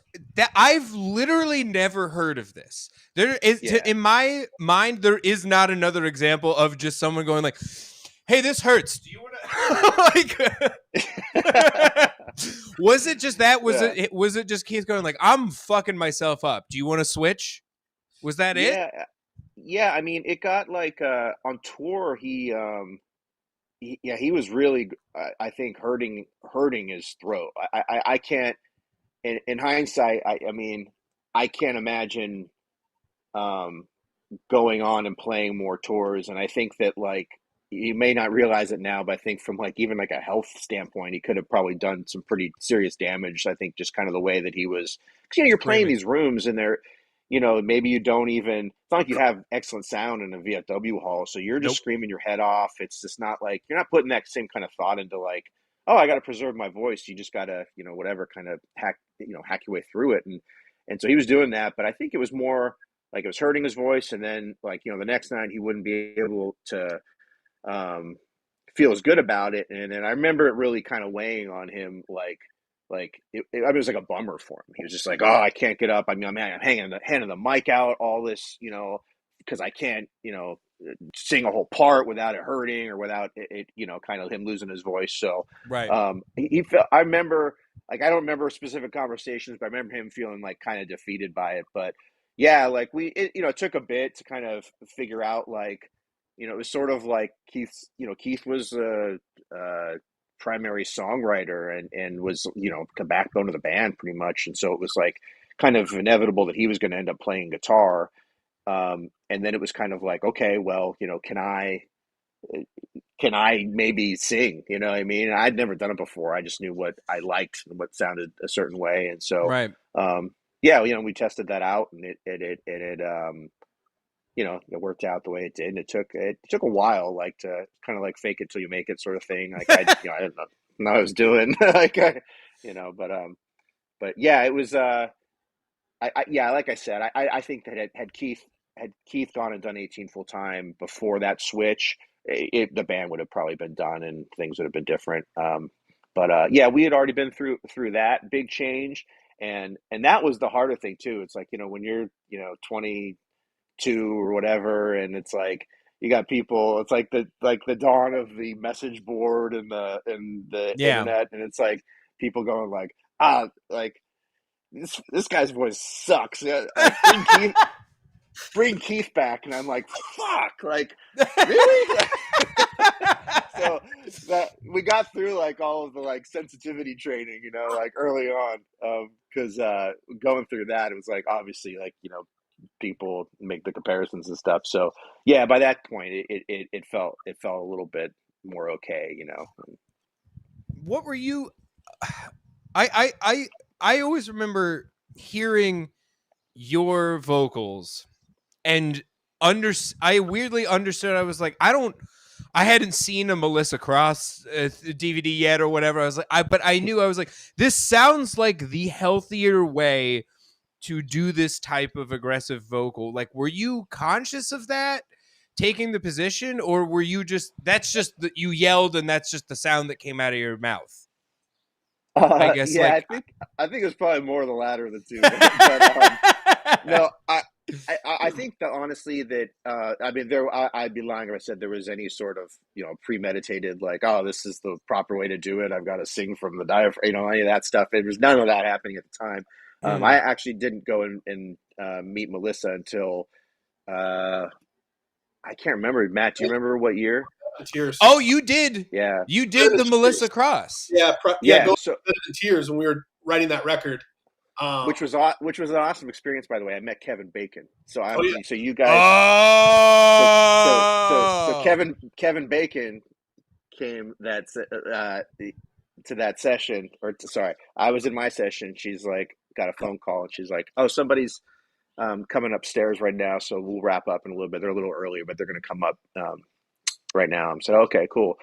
I've literally never heard of this. There is in my mind, there is not another example of just someone going like, "Hey, this hurts. Do you want to?" Like, was it just that? Was it just Keith going like, "I'm fucking myself up. Do you want to switch?" Was that it? Yeah. I mean, it got like on tour. He was really, I think, hurting his throat. I can't. In hindsight, I mean, I can't imagine going on and playing more tours. And I think that, like, you may not realize it now, but I think from like even like a health standpoint, he could have probably done some pretty serious damage. I think just kind of the way that he was, because you're playing these rooms and they're, maybe you don't even, it's not like you have excellent sound in a VFW hall, so you're just Nope. screaming your head off. It's just not like, you're not putting that same kind of thought into like, oh, I got to preserve my voice. You just got to, whatever, kind of hack your way through it. And so he was doing that, but I think it was more like it was hurting his voice. And then like, the next night he wouldn't be able to feel as good about it. And then I remember it really kind of weighing on him, it was like a bummer for him. He was just like, oh, I can't get up. I mean, I'm handing the mic out, all this, because I can't, sing a whole part without it hurting or without it, kind of him losing his voice. So, Right. he felt, I remember, like, I don't remember specific conversations, but I remember him feeling like kind of defeated by it. But yeah, like it took a bit to kind of figure out, like, it was sort of like Keith was a primary songwriter and was, the backbone of the band pretty much. And so it was like kind of inevitable that he was going to end up playing guitar. And then it was kind of like, okay, well, can I maybe sing, what I mean? And I'd never done it before. I just knew what I liked and what sounded a certain way. And so, Right. yeah, we tested that out and it it worked out the way it did. And it took a while, like, to kind of like fake it till you make it sort of thing. Like I didn't know what I was doing, like, but yeah, it was, like I said, I think that had Keith gone and done 18 full time before that switch, the band would have probably been done and things would have been different. But yeah, we had already been through that big change, and that was the harder thing too. It's like, when you're 22 or whatever, and it's like you got people. It's like the dawn of the message board and the Yeah. internet, and it's like people going like, like this guy's voice sucks. Like, bring Keith back, and I'm like, fuck, like, really? So that we got through like all of the like sensitivity training, like early on, because going through that, it was like obviously like people make the comparisons and stuff. So yeah, by that point, it felt a little bit more okay, What were you? I always remember hearing your vocals and I weirdly understood. I was like, I hadn't seen a Melissa Cross DVD yet or whatever. I was like, but I knew, I was like, this sounds like the healthier way to do this type of aggressive vocal. Like, were you conscious of that, taking the position, or were you that's just that you yelled and that's just the sound that came out of your mouth? I guess. Yeah, like, I think it was probably more the latter of the two. But, no, I think that honestly that I mean I'd be lying if I said there was any sort of premeditated like, oh, this is the proper way to do it, I've got to sing from the diaphragm, any of that stuff. It was none of that happening at the time. I actually didn't go and meet Melissa until I can't remember. Matt, do you remember what year? Tears. Oh, you did. Yeah, you did the Melissa Cross. Yeah, So in Tears when we were writing that record. Which was an awesome experience, by the way. I met Kevin Bacon. So so you guys. Oh. So Kevin Bacon came to that session, sorry, I was in my session. She's like, got a phone call, and she's like, oh, somebody's coming upstairs right now, so we'll wrap up in a little bit. They're a little earlier, but they're going to come up right now. I'm saying, okay, cool.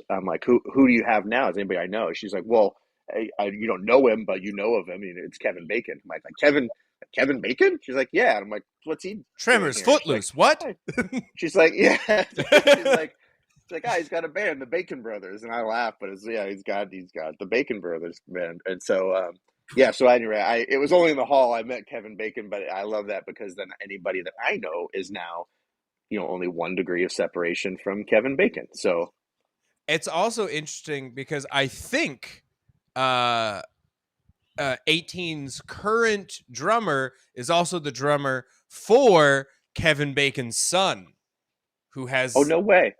I'm like, who do you have now? Is anybody I know? She's like, well, you don't know him, but you know of him. I mean, it's Kevin Bacon. I'm like Kevin Bacon? She's like, yeah. And I'm like, what's he? Tremors, Footloose. Like, what? She's like, yeah. She's like, he's got a band, the Bacon Brothers, and I laugh, but he's got the Bacon Brothers band, and so yeah. So anyway, it was only in the hall I met Kevin Bacon, but I love that because then anybody that I know is now, only 1 degree of separation from Kevin Bacon. So it's also interesting because I think 18's current drummer is also the drummer for Kevin Bacon's son, who has. Oh, no way.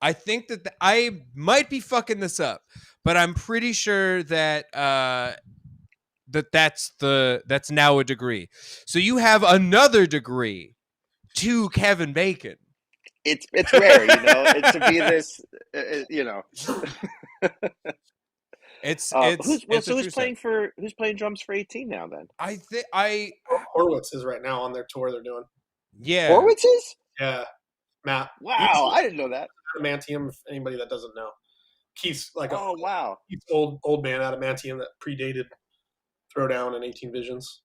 I think that I might be fucking this up, but I'm pretty sure that that's now a degree. So you have another degree to Kevin Bacon. It's rare, to be this, It's a true set. Who's playing drums for 18 now then? I think I Horowitz is right now on their tour they're doing. yeah. Horowitz is? Yeah, Matt. Wow, I didn't know that. Adamantium. If anybody that doesn't know, Keith's like Oh wow. Keith's old man Adamantium that predated Throwdown and 18 Visions.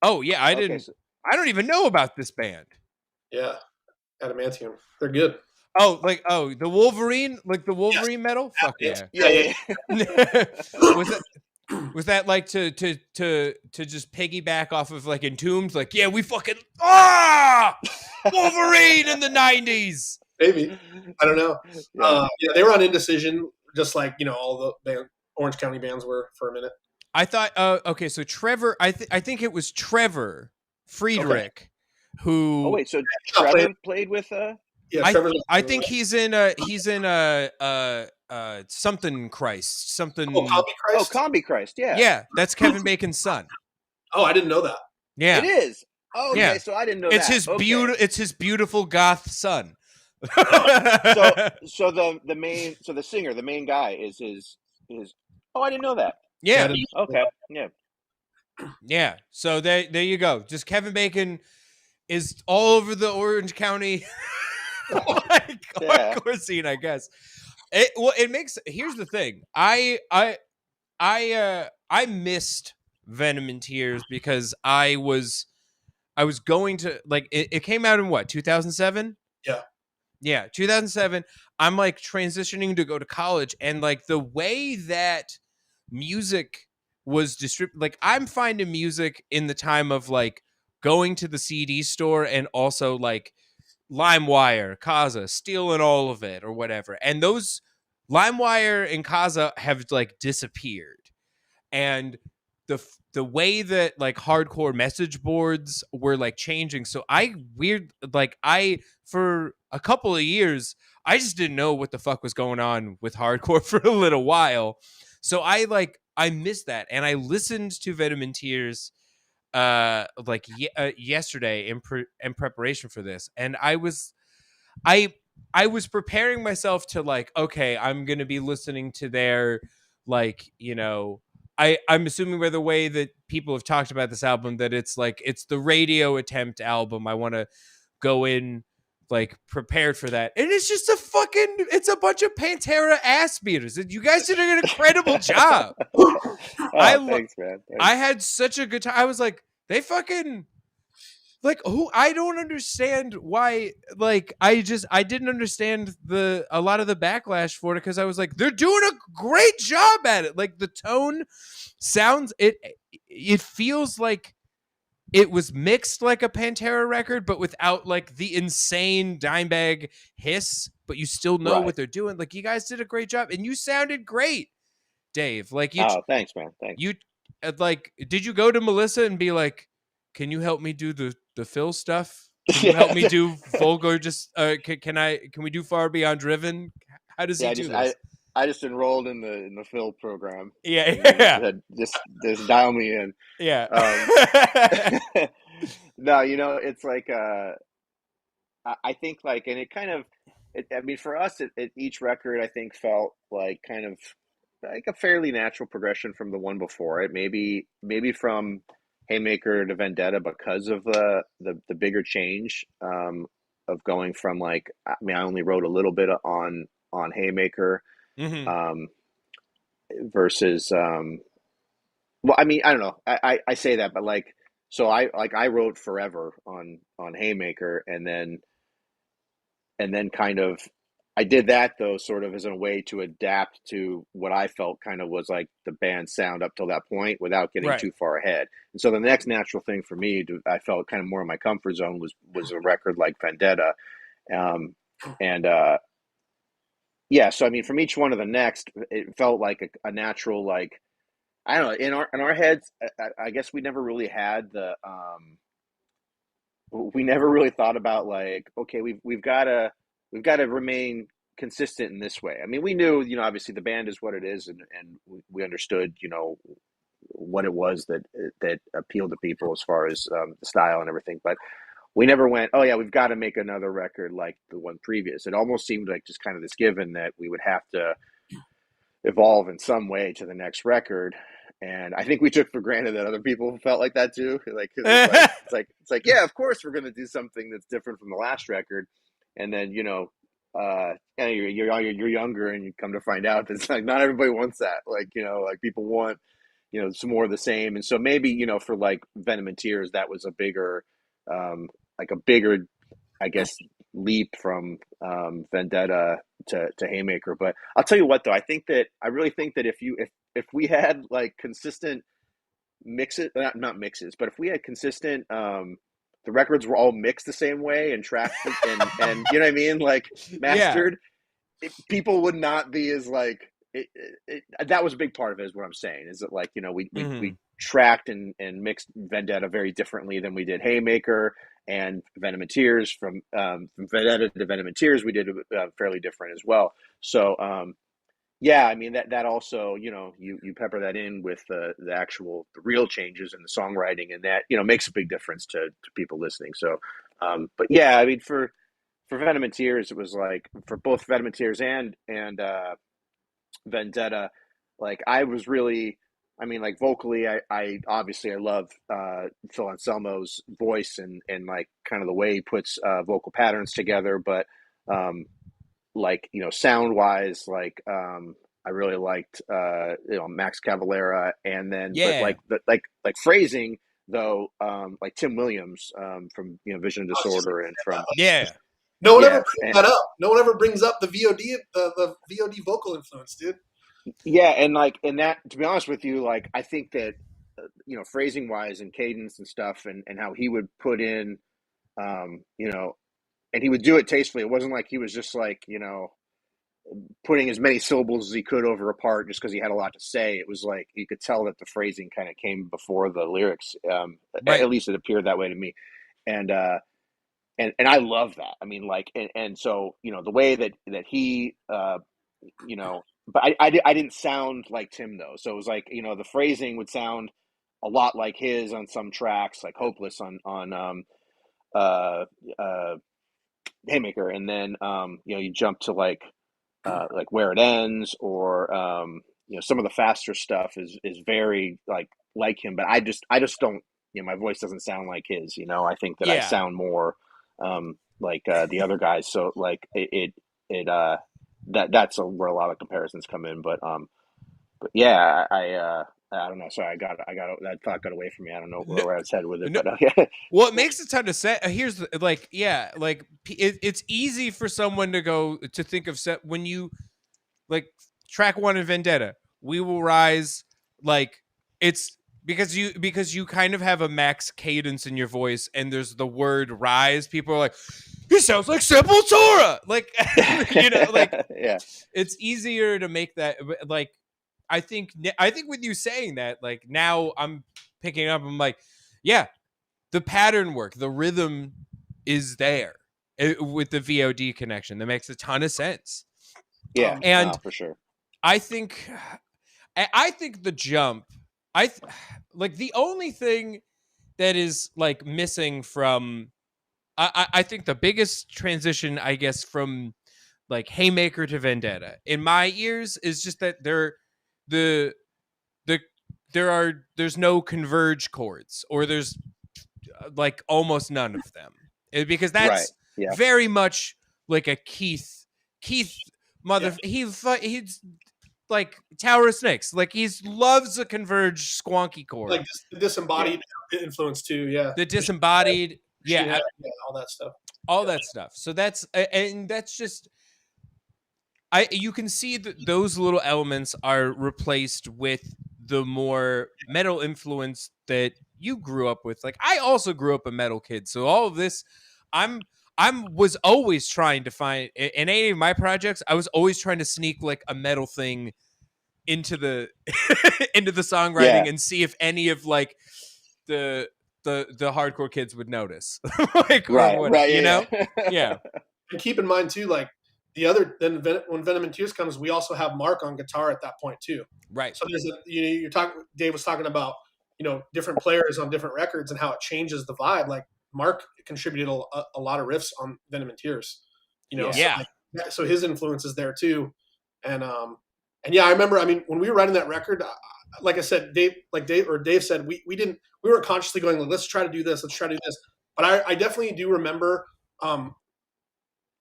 Oh yeah, I Okay, didn't. I don't even know about this band. Yeah, Adamantium. They're good. Oh, the Wolverine, like the Wolverine metal. Fuck yeah. Yeah. Was that like to just piggyback off of like Entombed? Like, yeah, we fucking Wolverine in the 90s. Maybe. I don't know. Yeah, they were on Indecision, just like all the Orange County bands were for a minute. I thought okay, so Trevor, I think it was Trevor Friedrich who. Oh wait, so Trevor played with Yeah, Trevor. I think he's in something Christ, something. Oh, Combi Christ. Oh, Combi Christ. Yeah. Yeah, that's Kevin Bacon's son. Oh, I didn't know that. Yeah, It is. Oh, okay. Yeah. So I didn't know it's that. his Okay. It's his beautiful goth son. So the singer, the main guy is his. Oh, I didn't know that. Yeah. Okay. Yeah. Yeah. So there you go. Just Kevin Bacon is all over the Orange County hardcore scene, I guess. It makes. Here's the thing. I missed Venom and Tears because I was going to like it came out in what 2007. Yeah, 2007. I'm like transitioning to go to college, and like the way that music was distributed, like I'm finding music in the time of like going to the CD store and also like LimeWire, Kazaa, stealing all of it or whatever. And those LimeWire and Kazaa have like disappeared. And the way that like hardcore message boards were like changing. So for a couple of years, I just didn't know what the fuck was going on with hardcore for a little while. So I missed that. And I listened to Venom and Tears yesterday in preparation for this. And I was preparing myself to like, okay, I'm going to be listening to their like, I'm assuming by the way that people have talked about this album that it's the radio attempt album. I want to go in like prepared for that. And it's just it's a bunch of Pantera ass beaters. You guys did an incredible job. Thanks, man. Thanks. I had such a good time. I was like, they fucking like who I don't understand why I didn't understand a lot of the backlash for it because I was like, they're doing a great job at it. Like the tone sounds it feels like it was mixed like a Pantera record, but without like the insane Dimebag hiss, but you still know what they're doing. Like you guys did a great job and you sounded great, Dave. Like thanks, man. Thanks. You did you go to Melissa and be like, can you help me do the Phil stuff? Can you help me do Vulgar? Just can we do Far Beyond Driven? How does he do this? I just enrolled in the Phil program. Yeah. Just dial me in. Yeah. No, it's like I think like, and it kind of, I mean, for us, each record I think felt like kind of like a fairly natural progression from the one before it. Maybe from Haymaker to Vendetta because of the bigger change of going from like, I mean, I only wrote a little bit on Haymaker. Mm-hmm. Versus well, I mean, I don't know, I say that, but like, so I wrote forever on Haymaker, and then kind of I did that though sort of as a way to adapt to what I felt kind of was like the band's sound up till that point without getting too far ahead. And so the next natural thing for me I felt kind of more in my comfort zone was a record like Vendetta. Yeah, so I mean, from each one to the next, it felt like a natural, like, I don't know, in our heads, I guess we never really had we never really thought about like, okay, we've got to remain consistent in this way. I mean, we knew, obviously the band is what it is, and we understood, what it was that appealed to people as far as the style and everything, but we never went, oh yeah, we've got to make another record like the one previous. It almost seemed like just kind of this given that we would have to evolve in some way to the next record. And I think we took for granted that other people felt like that too. Like, 'cause it's like, yeah, of course we're going to do something that's different from the last record. And then, you're younger and you come to find out that it's like, not everybody wants that. Like, like people want, some more of the same. And so maybe, for like Venom and Tears, that was a bigger, I guess, leap from Vendetta to Haymaker. But I'll tell you what, though, I really think that if we had like consistent mixes, not mixes, but if we had consistent, the records were all mixed the same way and tracked and you know what I mean, like mastered, people would not be as like. That was a big part of it, is what I'm saying. Is that like, we tracked and mixed Vendetta very differently than we did Haymaker, and Venom and Tears. From Vendetta to Venom and Tears, we did fairly different as well. So yeah, I mean that also, you pepper that in with the real changes in the songwriting, and that makes a big difference to people listening. So but yeah, I mean for Venom and Tears, it was like, for both Venom and Tears and Vendetta, like I was really, I mean, like vocally, I obviously I love Phil Anselmo's voice and like kind of the way he puts vocal patterns together, but like, sound wise, like I really liked Max Cavalera, and then but like phrasing though, like Tim Williams from Vision Disorder, and from no one ever brings that up. No one ever brings up the VOD vocal influence, dude. Yeah, and that, to be honest with you, like I think that phrasing wise and cadence and stuff, and how he would put in, and he would do it tastefully. It wasn't like he was just like putting as many syllables as he could over a part just because he had a lot to say. It was like you could tell that the phrasing kind of came before the lyrics. At least it appeared that way to me, and I love that. I mean, like, and so the way that he but I didn't sound like Tim though. So it was like, the phrasing would sound a lot like his on some tracks, like Hopeless on Haymaker, and then you jump to like Where It Ends, or some of the faster stuff is very like him, but I just don't, my voice doesn't sound like his. I think that I sound more like the other guys. So like that's where a lot of comparisons come in. But yeah, I don't know. Sorry, I got that thought got away from me. I don't know where I was headed with it. No, but well, it makes a ton of sense. Here's it's easy for someone to think of when you like track 1 in Vendetta, We Will Rise. Like it's because you kind of have a max cadence in your voice, and there's the word rise. People are like, he sounds like Sepultura. Like yeah, it's easier to make that like. I think with you saying that, like now I'm picking up, I'm like, yeah, the pattern work, the rhythm is there with the VOD connection. That makes a ton of sense. Yeah, and for sure. I think the jump, like the only thing that is like missing from, I think the biggest transition, I guess, from like Haymaker to Vendetta in my ears is just that there's no converge chords, or there's like almost none of them, because that's very much like a Keith he's like Tower of Snakes, like he loves a converge squonky chord, like the disembodied influence too. The disembodied, all that stuff. So that's just, you can see that those little elements are replaced with the more metal influence that you grew up with. Like I also grew up a metal kid, so all of this, was always trying to find in any of my projects. I was always trying to sneak like a metal thing into the into the songwriting and see if any of like the hardcore kids would notice, like yeah. And keep in mind too, like. When Venom and Tears comes, we also have Mark on guitar at that point too. Right. So there's Dave was talking about, different players on different records and how it changes the vibe. Like Mark contributed a lot of riffs on Venom and Tears, Yeah. So his influence is there too. And And yeah, I remember. I mean, when we were writing that record, like I said, Dave said, we weren't consciously going, let's try to do this, let's try to do this. But I definitely do remember um,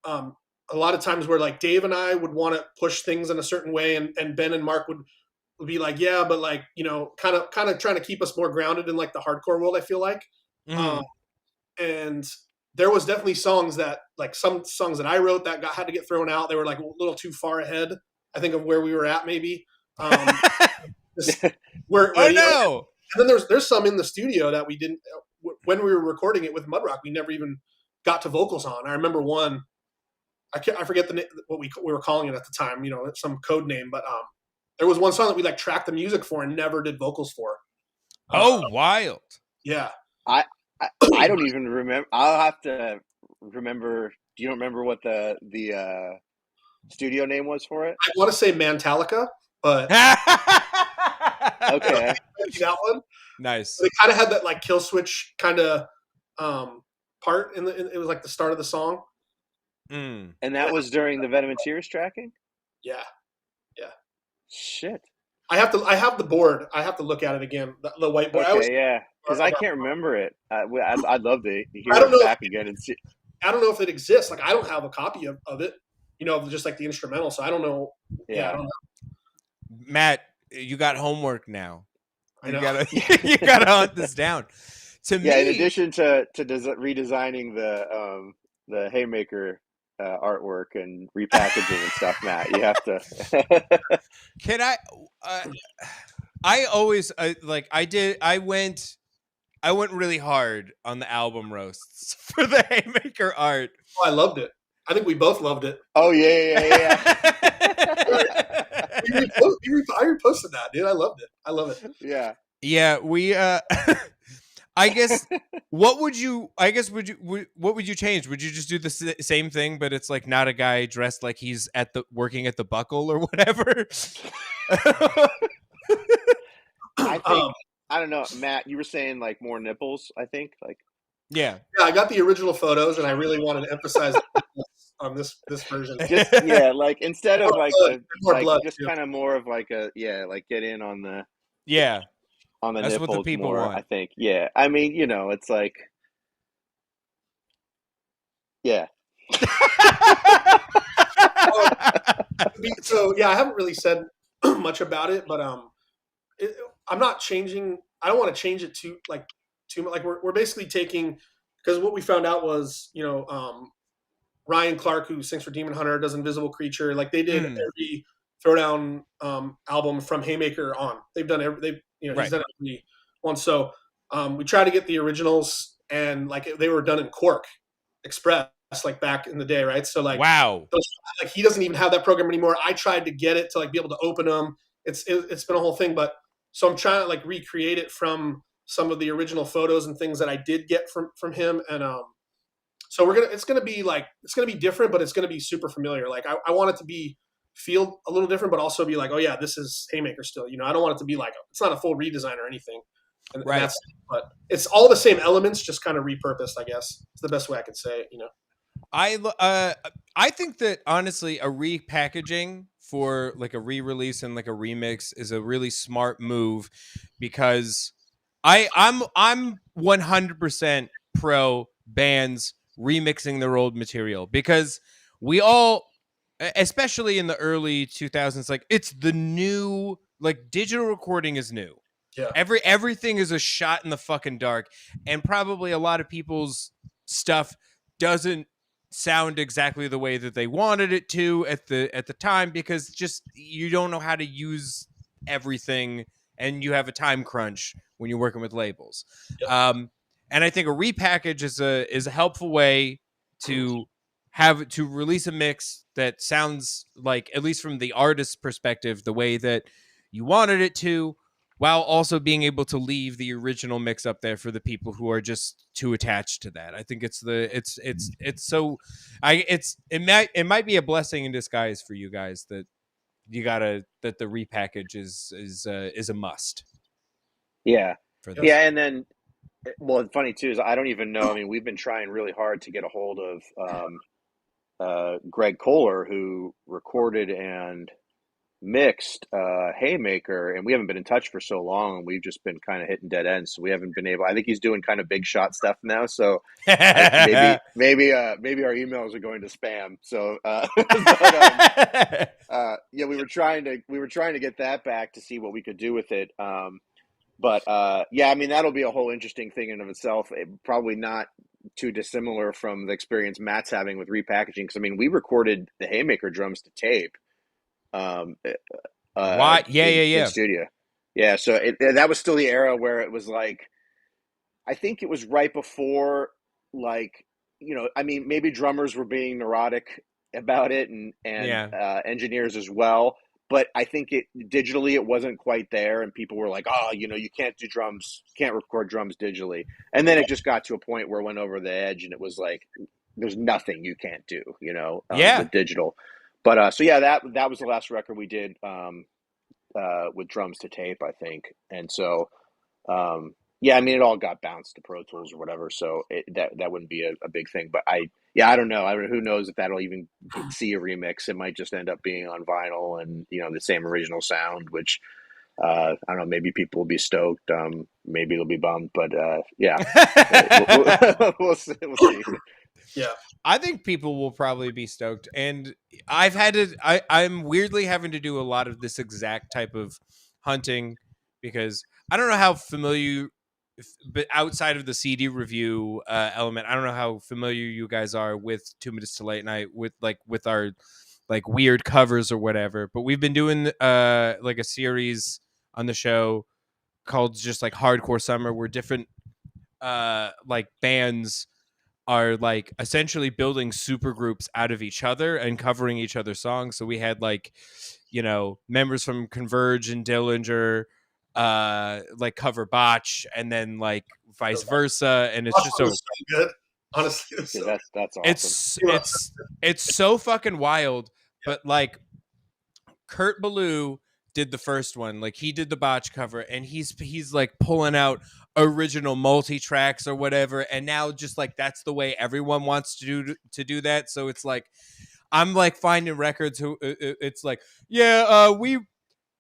a lot of times where like Dave and I would want to push things in a certain way, and Ben and Mark would be like, yeah, but like, you know, kind of trying to keep us more grounded in like the hardcore world, I feel like. Mhm. And there was definitely songs that, like some songs that I wrote that had to get thrown out. They were like a little too far ahead, I think, of where we were at maybe. Just where Oh you know, no! and then there's some in the studio that we didn't, when we were recording it with Mudrock, we never even got to vocals on. I remember one, I forget what we were calling it at the time, you know, some code name, but there was one song that we like tracked the music for and never did vocals for. Oh, wild! Yeah. I don't even remember. I'll have to remember. Do you remember what the studio name was for it? I want to say Mantalica, but Okay. that one. Nice. But it kind of had that like kill switch kind of part it was like the start of the song. Mm. And that was during the Venom and Tears tracking? Yeah. Shit. I have the board. I have to look at it again. The whiteboard. Okay, yeah. Because I can't remember it. I'd love to hear I don't it know back again and see. I don't know if it exists. Like I don't have a copy of it. You know, just like the instrumental. So I don't know. Yeah, I don't know. Matt, you got homework now. I know. You gotta hunt this down. To me, in addition to redesigning the Haymaker artwork and repackaging and stuff, Matt, you have to. Can I always I went really hard on the album roasts for the Haymaker art. Oh, I loved it. I think we both loved it. Oh yeah. I reposted that, dude. I loved it. I love it. Yeah. Yeah, we I guess what would you change? Would you just do the same thing, but it's like not a guy dressed like he's working at the Buckle or whatever? I think I don't know, Matt, you were saying like more nipples, I think. Like Yeah, I got the original photos and I really wanted to emphasize on this version. Just like instead of like blood, just kind of more of like like get in on the on the that's nipples what the people more, want. I think. Yeah. I mean, you know, it's like yeah. So I haven't really said much about it, but I'm not changing. I don't want to change it too much. Like we're basically taking, because what we found out was, you know, Ryan Clark, who sings for Demon Hunter, does Invisible Creature. Like they did every Throwdown album from Haymaker on. They've done he's done every one. So we try to get the originals, and like they were done in Quark Express, like back in the day, right? So like wow, like he doesn't even have that program anymore. I tried to get it to like be able to open them. It's been a whole thing, but so I'm trying to like recreate it from some of the original photos and things that I did get from him, and so it's gonna be different, but it's gonna be super familiar. Like I want it to feel a little different, but also be like, oh yeah, this is Haymaker still. You know, I don't want it to be like it's not a full redesign or anything. And but it's all the same elements, just kind of repurposed, I guess. It's the best way I could say it, you know. I think that honestly a repackaging for like a re-release and like a remix is a really smart move, because I'm 100% pro bands remixing their old material, because we all, especially in the early 2000s, like it's the new, like digital recording is new. Yeah. Everything is a shot in the fucking dark, and probably a lot of people's stuff doesn't sound exactly the way that they wanted it to at the time, because just you don't know how to use everything and you have a time crunch when you're working with labels. Yep. And I think a repackage is a helpful way to release a mix that sounds like, at least from the artist's perspective, the way that you wanted it to, while also being able to leave the original mix up there for the people who are just too attached to that. I think it might be a blessing in disguise for you guys that that the repackage is a must. Yeah. Yeah. And then, well, it's funny too, is I don't even know. I mean, we've been trying really hard to get a hold of Greg Kohler, who recorded and mixed Haymaker, and we haven't been in touch for so long, and we've just been kind of hitting dead ends, so we haven't been able. I think he's doing kind of big shot stuff now, so maybe our emails are going to spam. So, yeah, we were trying to get that back to see what we could do with it. But yeah, I mean, that'll be a whole interesting thing in of itself. Probably not too dissimilar from the experience Matt's having with repackaging. Because I mean, we recorded the Haymaker drums to tape. What? In studio. Yeah, so that was still the era where it was like, I think it was right before, like, I mean, maybe drummers were being neurotic about it, and engineers as well. But I think digitally it wasn't quite there, and people were like, "Oh, you can't do drums, can't record drums digitally." And then it just got to a point where it went over the edge, and it was like, "There's nothing you can't do," with digital. But so yeah, that was the last record we did with drums to tape, I think. And so yeah, I mean, it all got bounced to Pro Tools or whatever, so that wouldn't be a big thing. But I don't know. Who knows if that'll even see a remix? It might just end up being on vinyl and the same original sound, which I don't know. Maybe people will be stoked. Maybe they'll be bummed. But yeah, we'll see. Yeah, I think people will probably be stoked, and I'm weirdly having to do a lot of this exact type of hunting because I don't know how familiar. But outside of the CD review element, I don't know how familiar you guys are with 2 Minutes to Late Night with our like weird covers or whatever. But we've been doing like a series on the show called just like Hardcore Summer, where different like bands are like essentially building super groups out of each other and covering each other's songs. So we had like, members from Converge and Dillinger like cover Botch, and then like vice versa, and it's just so good. Honestly, that's awesome. It's so fucking wild. But like Kurt Ballou did the first one, like he did the Botch cover, and he's like pulling out original multi-tracks or whatever, and now just like that's the way everyone wants to do that. So it's like I'm like finding records who it's like,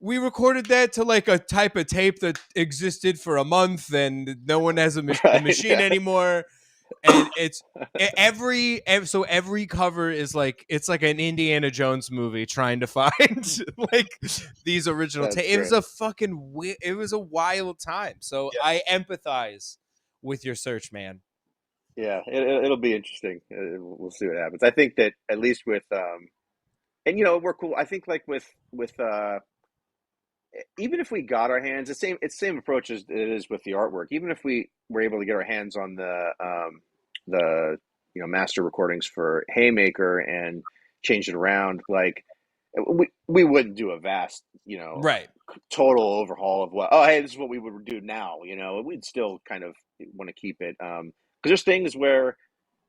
we recorded that to like a type of tape that existed for a month, and no one has a machine anymore. And it's every cover is like, it's like an Indiana Jones movie trying to find like these original tapes. It was a fucking it was a wild time. So I empathize with your search, man. Yeah, it'll be interesting. We'll see what happens. I think that at least with and we're cool. I think like with even if we got our hands, it's the same approach as it is with the artwork. Even if we were able to get our hands on the master recordings for Haymaker and change it around, like we wouldn't do a vast total overhaul of this is what we would do now. We'd still kind of want to keep it because there's things where,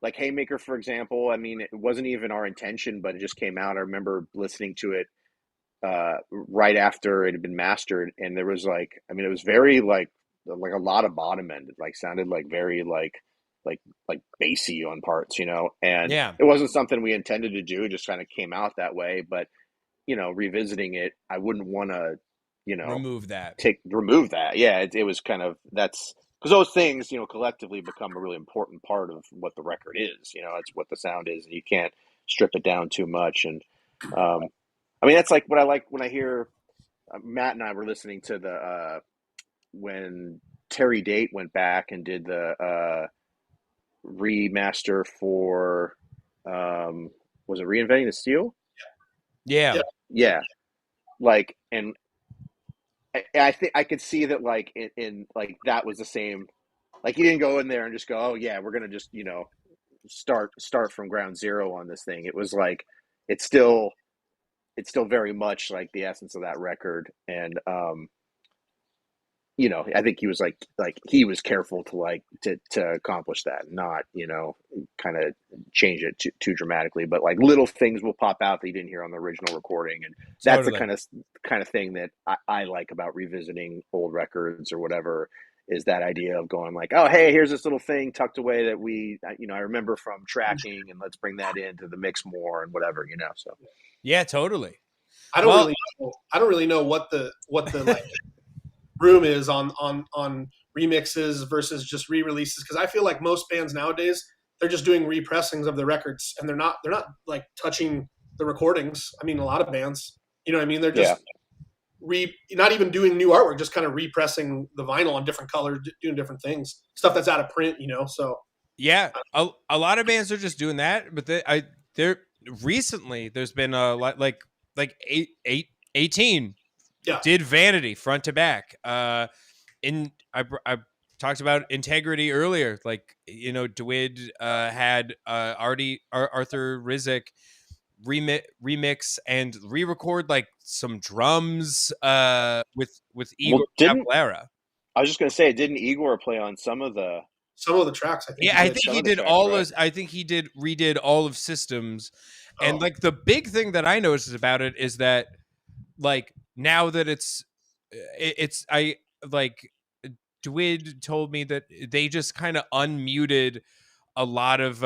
like Haymaker, for example, I mean, it wasn't even our intention, but it just came out. I remember listening to it right after it had been mastered, and there was like, I mean, it was very like a lot of bottom end. It like sounded like very like bassy on parts, and it wasn't something we intended to do. It just kind of came out that way. But revisiting it, I wouldn't want to remove that. Yeah, it was kind of, that's because those things collectively become a really important part of what the record is. It's what the sound is, and you can't strip it down too much. And I mean, that's like what I like when I hear Matt and I were listening to the when Terry Date went back and did the remaster for was it Reinventing the Steel? Yeah. Like, and I think I could see that like in like that was the same. Like he didn't go in there and just go, oh yeah, we're gonna just start from ground zero on this thing. It was like it's still very much like the essence of that record. And I think he was like he was careful to accomplish that, not kind of change it too dramatically, but like little things will pop out that you didn't hear on the original recording. And that's the kind of thing that I like about revisiting old records or whatever, is that idea of going like, oh hey, here's this little thing tucked away that we I remember from tracking, and let's bring that into the mix more and whatever. So yeah, totally. I don't really know what the like room is on remixes versus just re-releases, because I feel like most bands nowadays, they're just doing repressings of the records, and they're not like touching the recordings. I mean, a lot of bands, you know what I mean? They're just not even doing new artwork, just kind of repressing the vinyl on different colors, doing different things, stuff that's out of print, you know. So yeah, a lot of bands are just doing that, but there recently there's been a lot like 18 did Vanity front to back. I talked about Integrity earlier. Like, you know, Dwid had Arthur Rizek remix and re-record like some drums with Igor Cavalera. I was just gonna say, didn't Igor play on some of the tracks? I think. Yeah, I think he did all those. I think he redid all of Systems, and like the big thing that I noticed about it is that like now that it's I like Dwid told me that they just kind of unmuted a lot of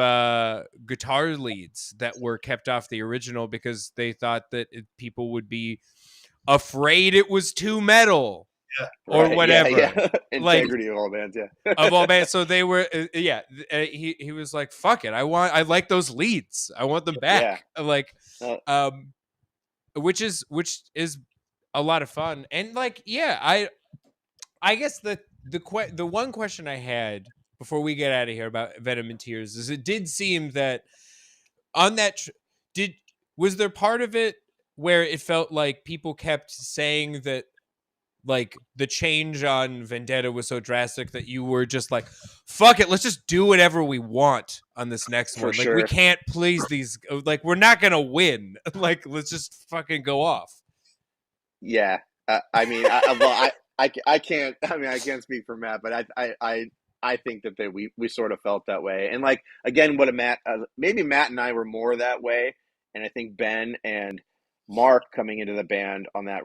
guitar leads that were kept off the original because they thought that people would be afraid it was too metal. Or whatever. Yeah. Integrity of all bands, of all bands. So they were, he was like, "Fuck it, I like those leads. I want them back." Like, which is a lot of fun. And like, I guess the one question I had before we get out of here about Venom and Tears is, it did seem that on that was there part of it where it felt like people kept saying that like the change on Vendetta was so drastic that you were just like, fuck it, let's just do whatever we want on this next one. Like, we can't please these, like, we're not gonna win. Like, let's just fucking go off. Yeah, I mean, I can't. I mean, I can't speak for Matt, but I think that we sort of felt that way. And like, again, maybe Matt and I were more that way, and I think Ben and Mark coming into the band on that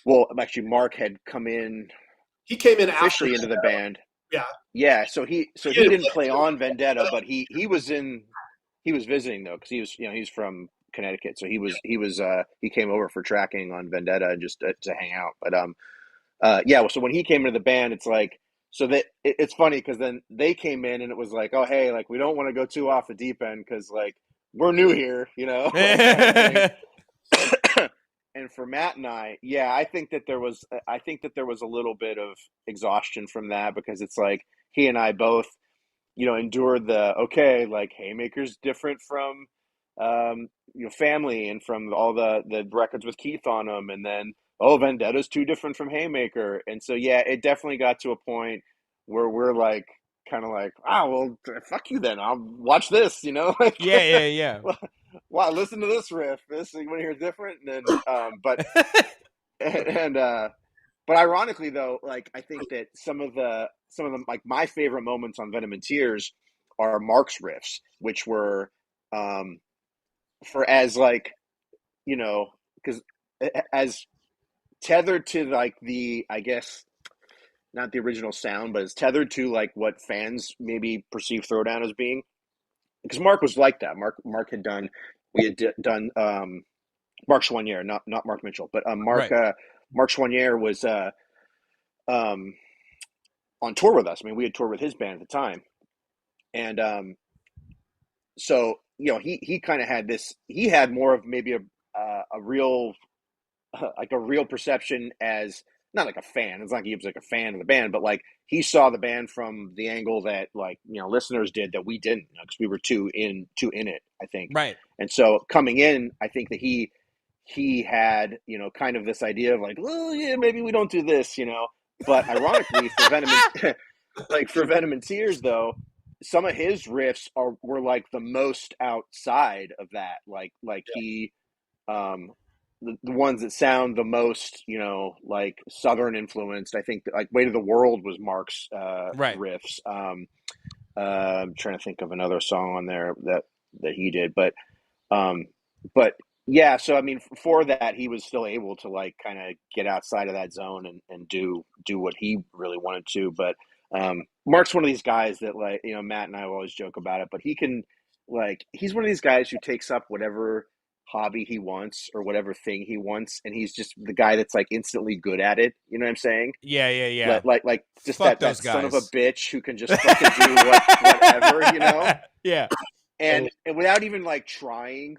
well, actually, Mark had come in. He came in officially into the band. Yeah. Yeah. So he didn't play on Vendetta, but he was visiting though, because he's from Connecticut, so he came over for tracking on Vendetta just to hang out. But so when he came into the band, it's like, so that it's funny because then they came in and it was like, oh hey, like we don't want to go too off the deep end because like we're new here, you know. And for Matt and I, I think that there was a little bit of exhaustion from that, because it's like he and I both, endured like Haymaker's different from, Family and from all the records with Keith on them, and then Vendetta's too different from Haymaker, and so it definitely got to a point where we're like kind of like, well, fuck you then, I'll watch this, like yeah. Wow, listen to this riff. This you want to hear different, and then but ironically though, like I think that some of them, like my favorite moments on Venom and Tears are Mark's riffs, which were for as like because as tethered to like the, I guess not the original sound, but it's tethered to like what fans maybe perceive Throwdown as being. Because Mark was like that. Mark had done. We had done Mark Schwanier, not Mark Mitchell, but Mark. Right. Mark Schwanier was on tour with us. I mean, we had toured with his band at the time, and so he kind of had this. He had more of maybe a real like a real perception as. Not like a fan. It's not like he was like a fan of the band, but like he saw the band from the angle that like listeners did that we didn't, because we were too in it, I think. Right. And so coming in, I think that he had kind of this idea of like, well, yeah, maybe we don't do this, But ironically, for Venom and Tears though, some of his riffs were like the most outside of that, like he. The ones that sound the most, like Southern influenced. I think like Weight of the World was Mark's riffs. I'm trying to think of another song on there that he did, but yeah. So I mean, for that, he was still able to like kind of get outside of that zone and do what he really wanted to. But Mark's one of these guys that like Matt and I always joke about it, but he can he's one of these guys who takes up whatever hobby he wants or whatever thing he wants, and he's just the guy that's like instantly good at it. You know what I'm saying? Yeah. Like just Fuck that those son of a guys. bitch who can just fucking do whatever, you know? Yeah. And without even like trying,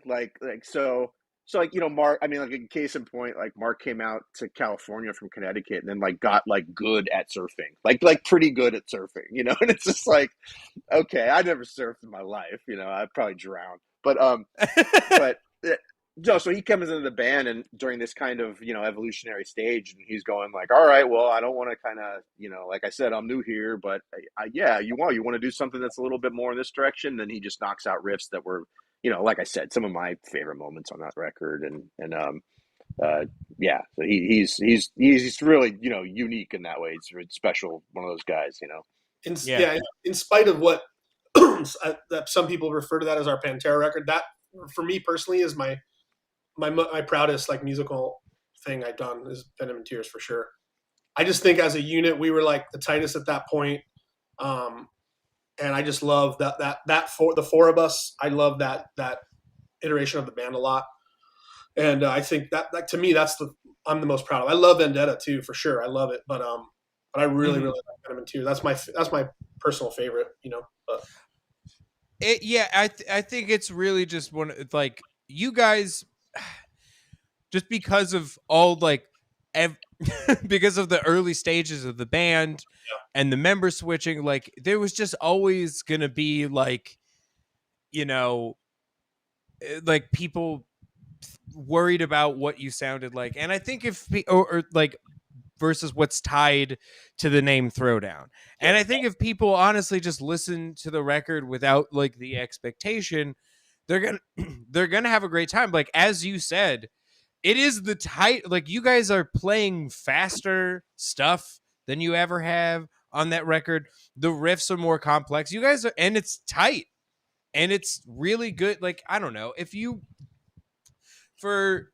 so like, you know, Mark, I mean, like, in case in point, like Mark came out to California from Connecticut and then like got like good at surfing, like pretty good at surfing, you know? And it's just like, okay, I never surfed in my life, you know, I'd probably drown. But no, so he comes into the band and during this kind of, you know, evolutionary stage, and he's going like, all right, well, I don't want to kind of, you know, like I said, I'm new here, but yeah, you want to do something that's a little bit more in this direction. Then he just knocks out riffs that were, you know, like I said, some of my favorite moments on that record, yeah, so he's really, you know, unique in that way. He's a special, one of those guys, you know. In spite of what that some people refer to that as our Pantera record, that for me personally is my proudest like musical thing I've done is Venom and Tears for sure. I just think as a unit we were like the tightest at that point, and I just love that for the four of us. I love that iteration of the band a lot, and I think that to me I'm the most proud of. I love Vendetta too for sure. I love it, but I really like Venom and Tears. That's my personal favorite, you know. But I think it's really just one, like, you guys, just because of all like because of the early stages of the band and the member switching, like there was just always gonna be like, you know, like people worried about what you sounded like. And I think if or like versus what's tied to the name Throwdown. And I think if people honestly just listen to the record without like the expectation, they're gonna have a great time. Like as you said, it is the tight, like you guys are playing faster stuff than you ever have on that record. The riffs are more complex. You guys are, and it's tight and it's really good. Like, I don't know if you, for,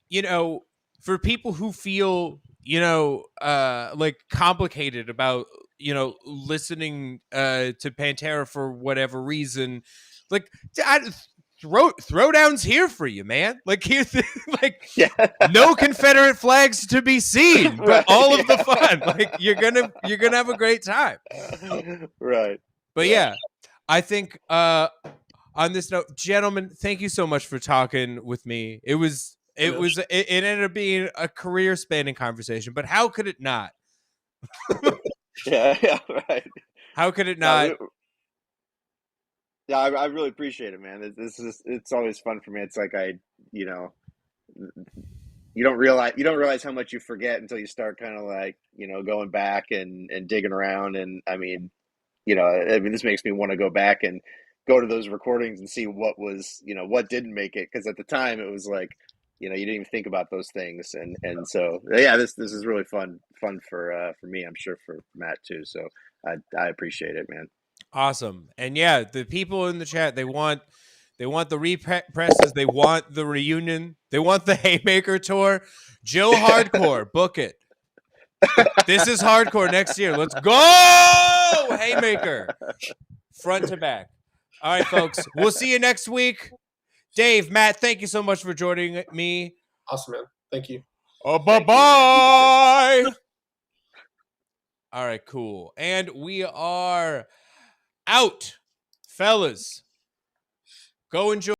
you know, for people who feel, you know, like complicated about, you know, listening to Pantera for whatever reason, like Throwdown's here for you, man. Like here, like no Confederate flags to be seen, but all of the fun. Like you're gonna have a great time, Right? But yeah, I think on this note, gentlemen, thank you so much for talking with me. It ended up being a career spanning conversation, but how could it not? yeah, right. How could it not? Yeah, I really appreciate it, man. It's always fun for me. It's like you know, you don't realize how much you forget until you start kind of like, you know, going back and digging around. And I mean, you know, this makes me want to go back and go to those recordings and see what was, you know, what didn't make it. Because at the time it was like, you know, you didn't even think about those things. And so, yeah, this is really fun for me. I'm sure for Matt too. So I appreciate it, man. Awesome. And yeah, the people in the chat, they want the represses, they want the reunion, they want the Haymaker tour. Joe Hardcore, book it. This is Hardcore next year. Let's go, Haymaker, front to back. All right, folks, we'll see you next week. Dave, Matt, thank you so much for joining me. Awesome, man. Thank you. Bye-bye. All right, cool. And we are out, fellas. Go enjoy.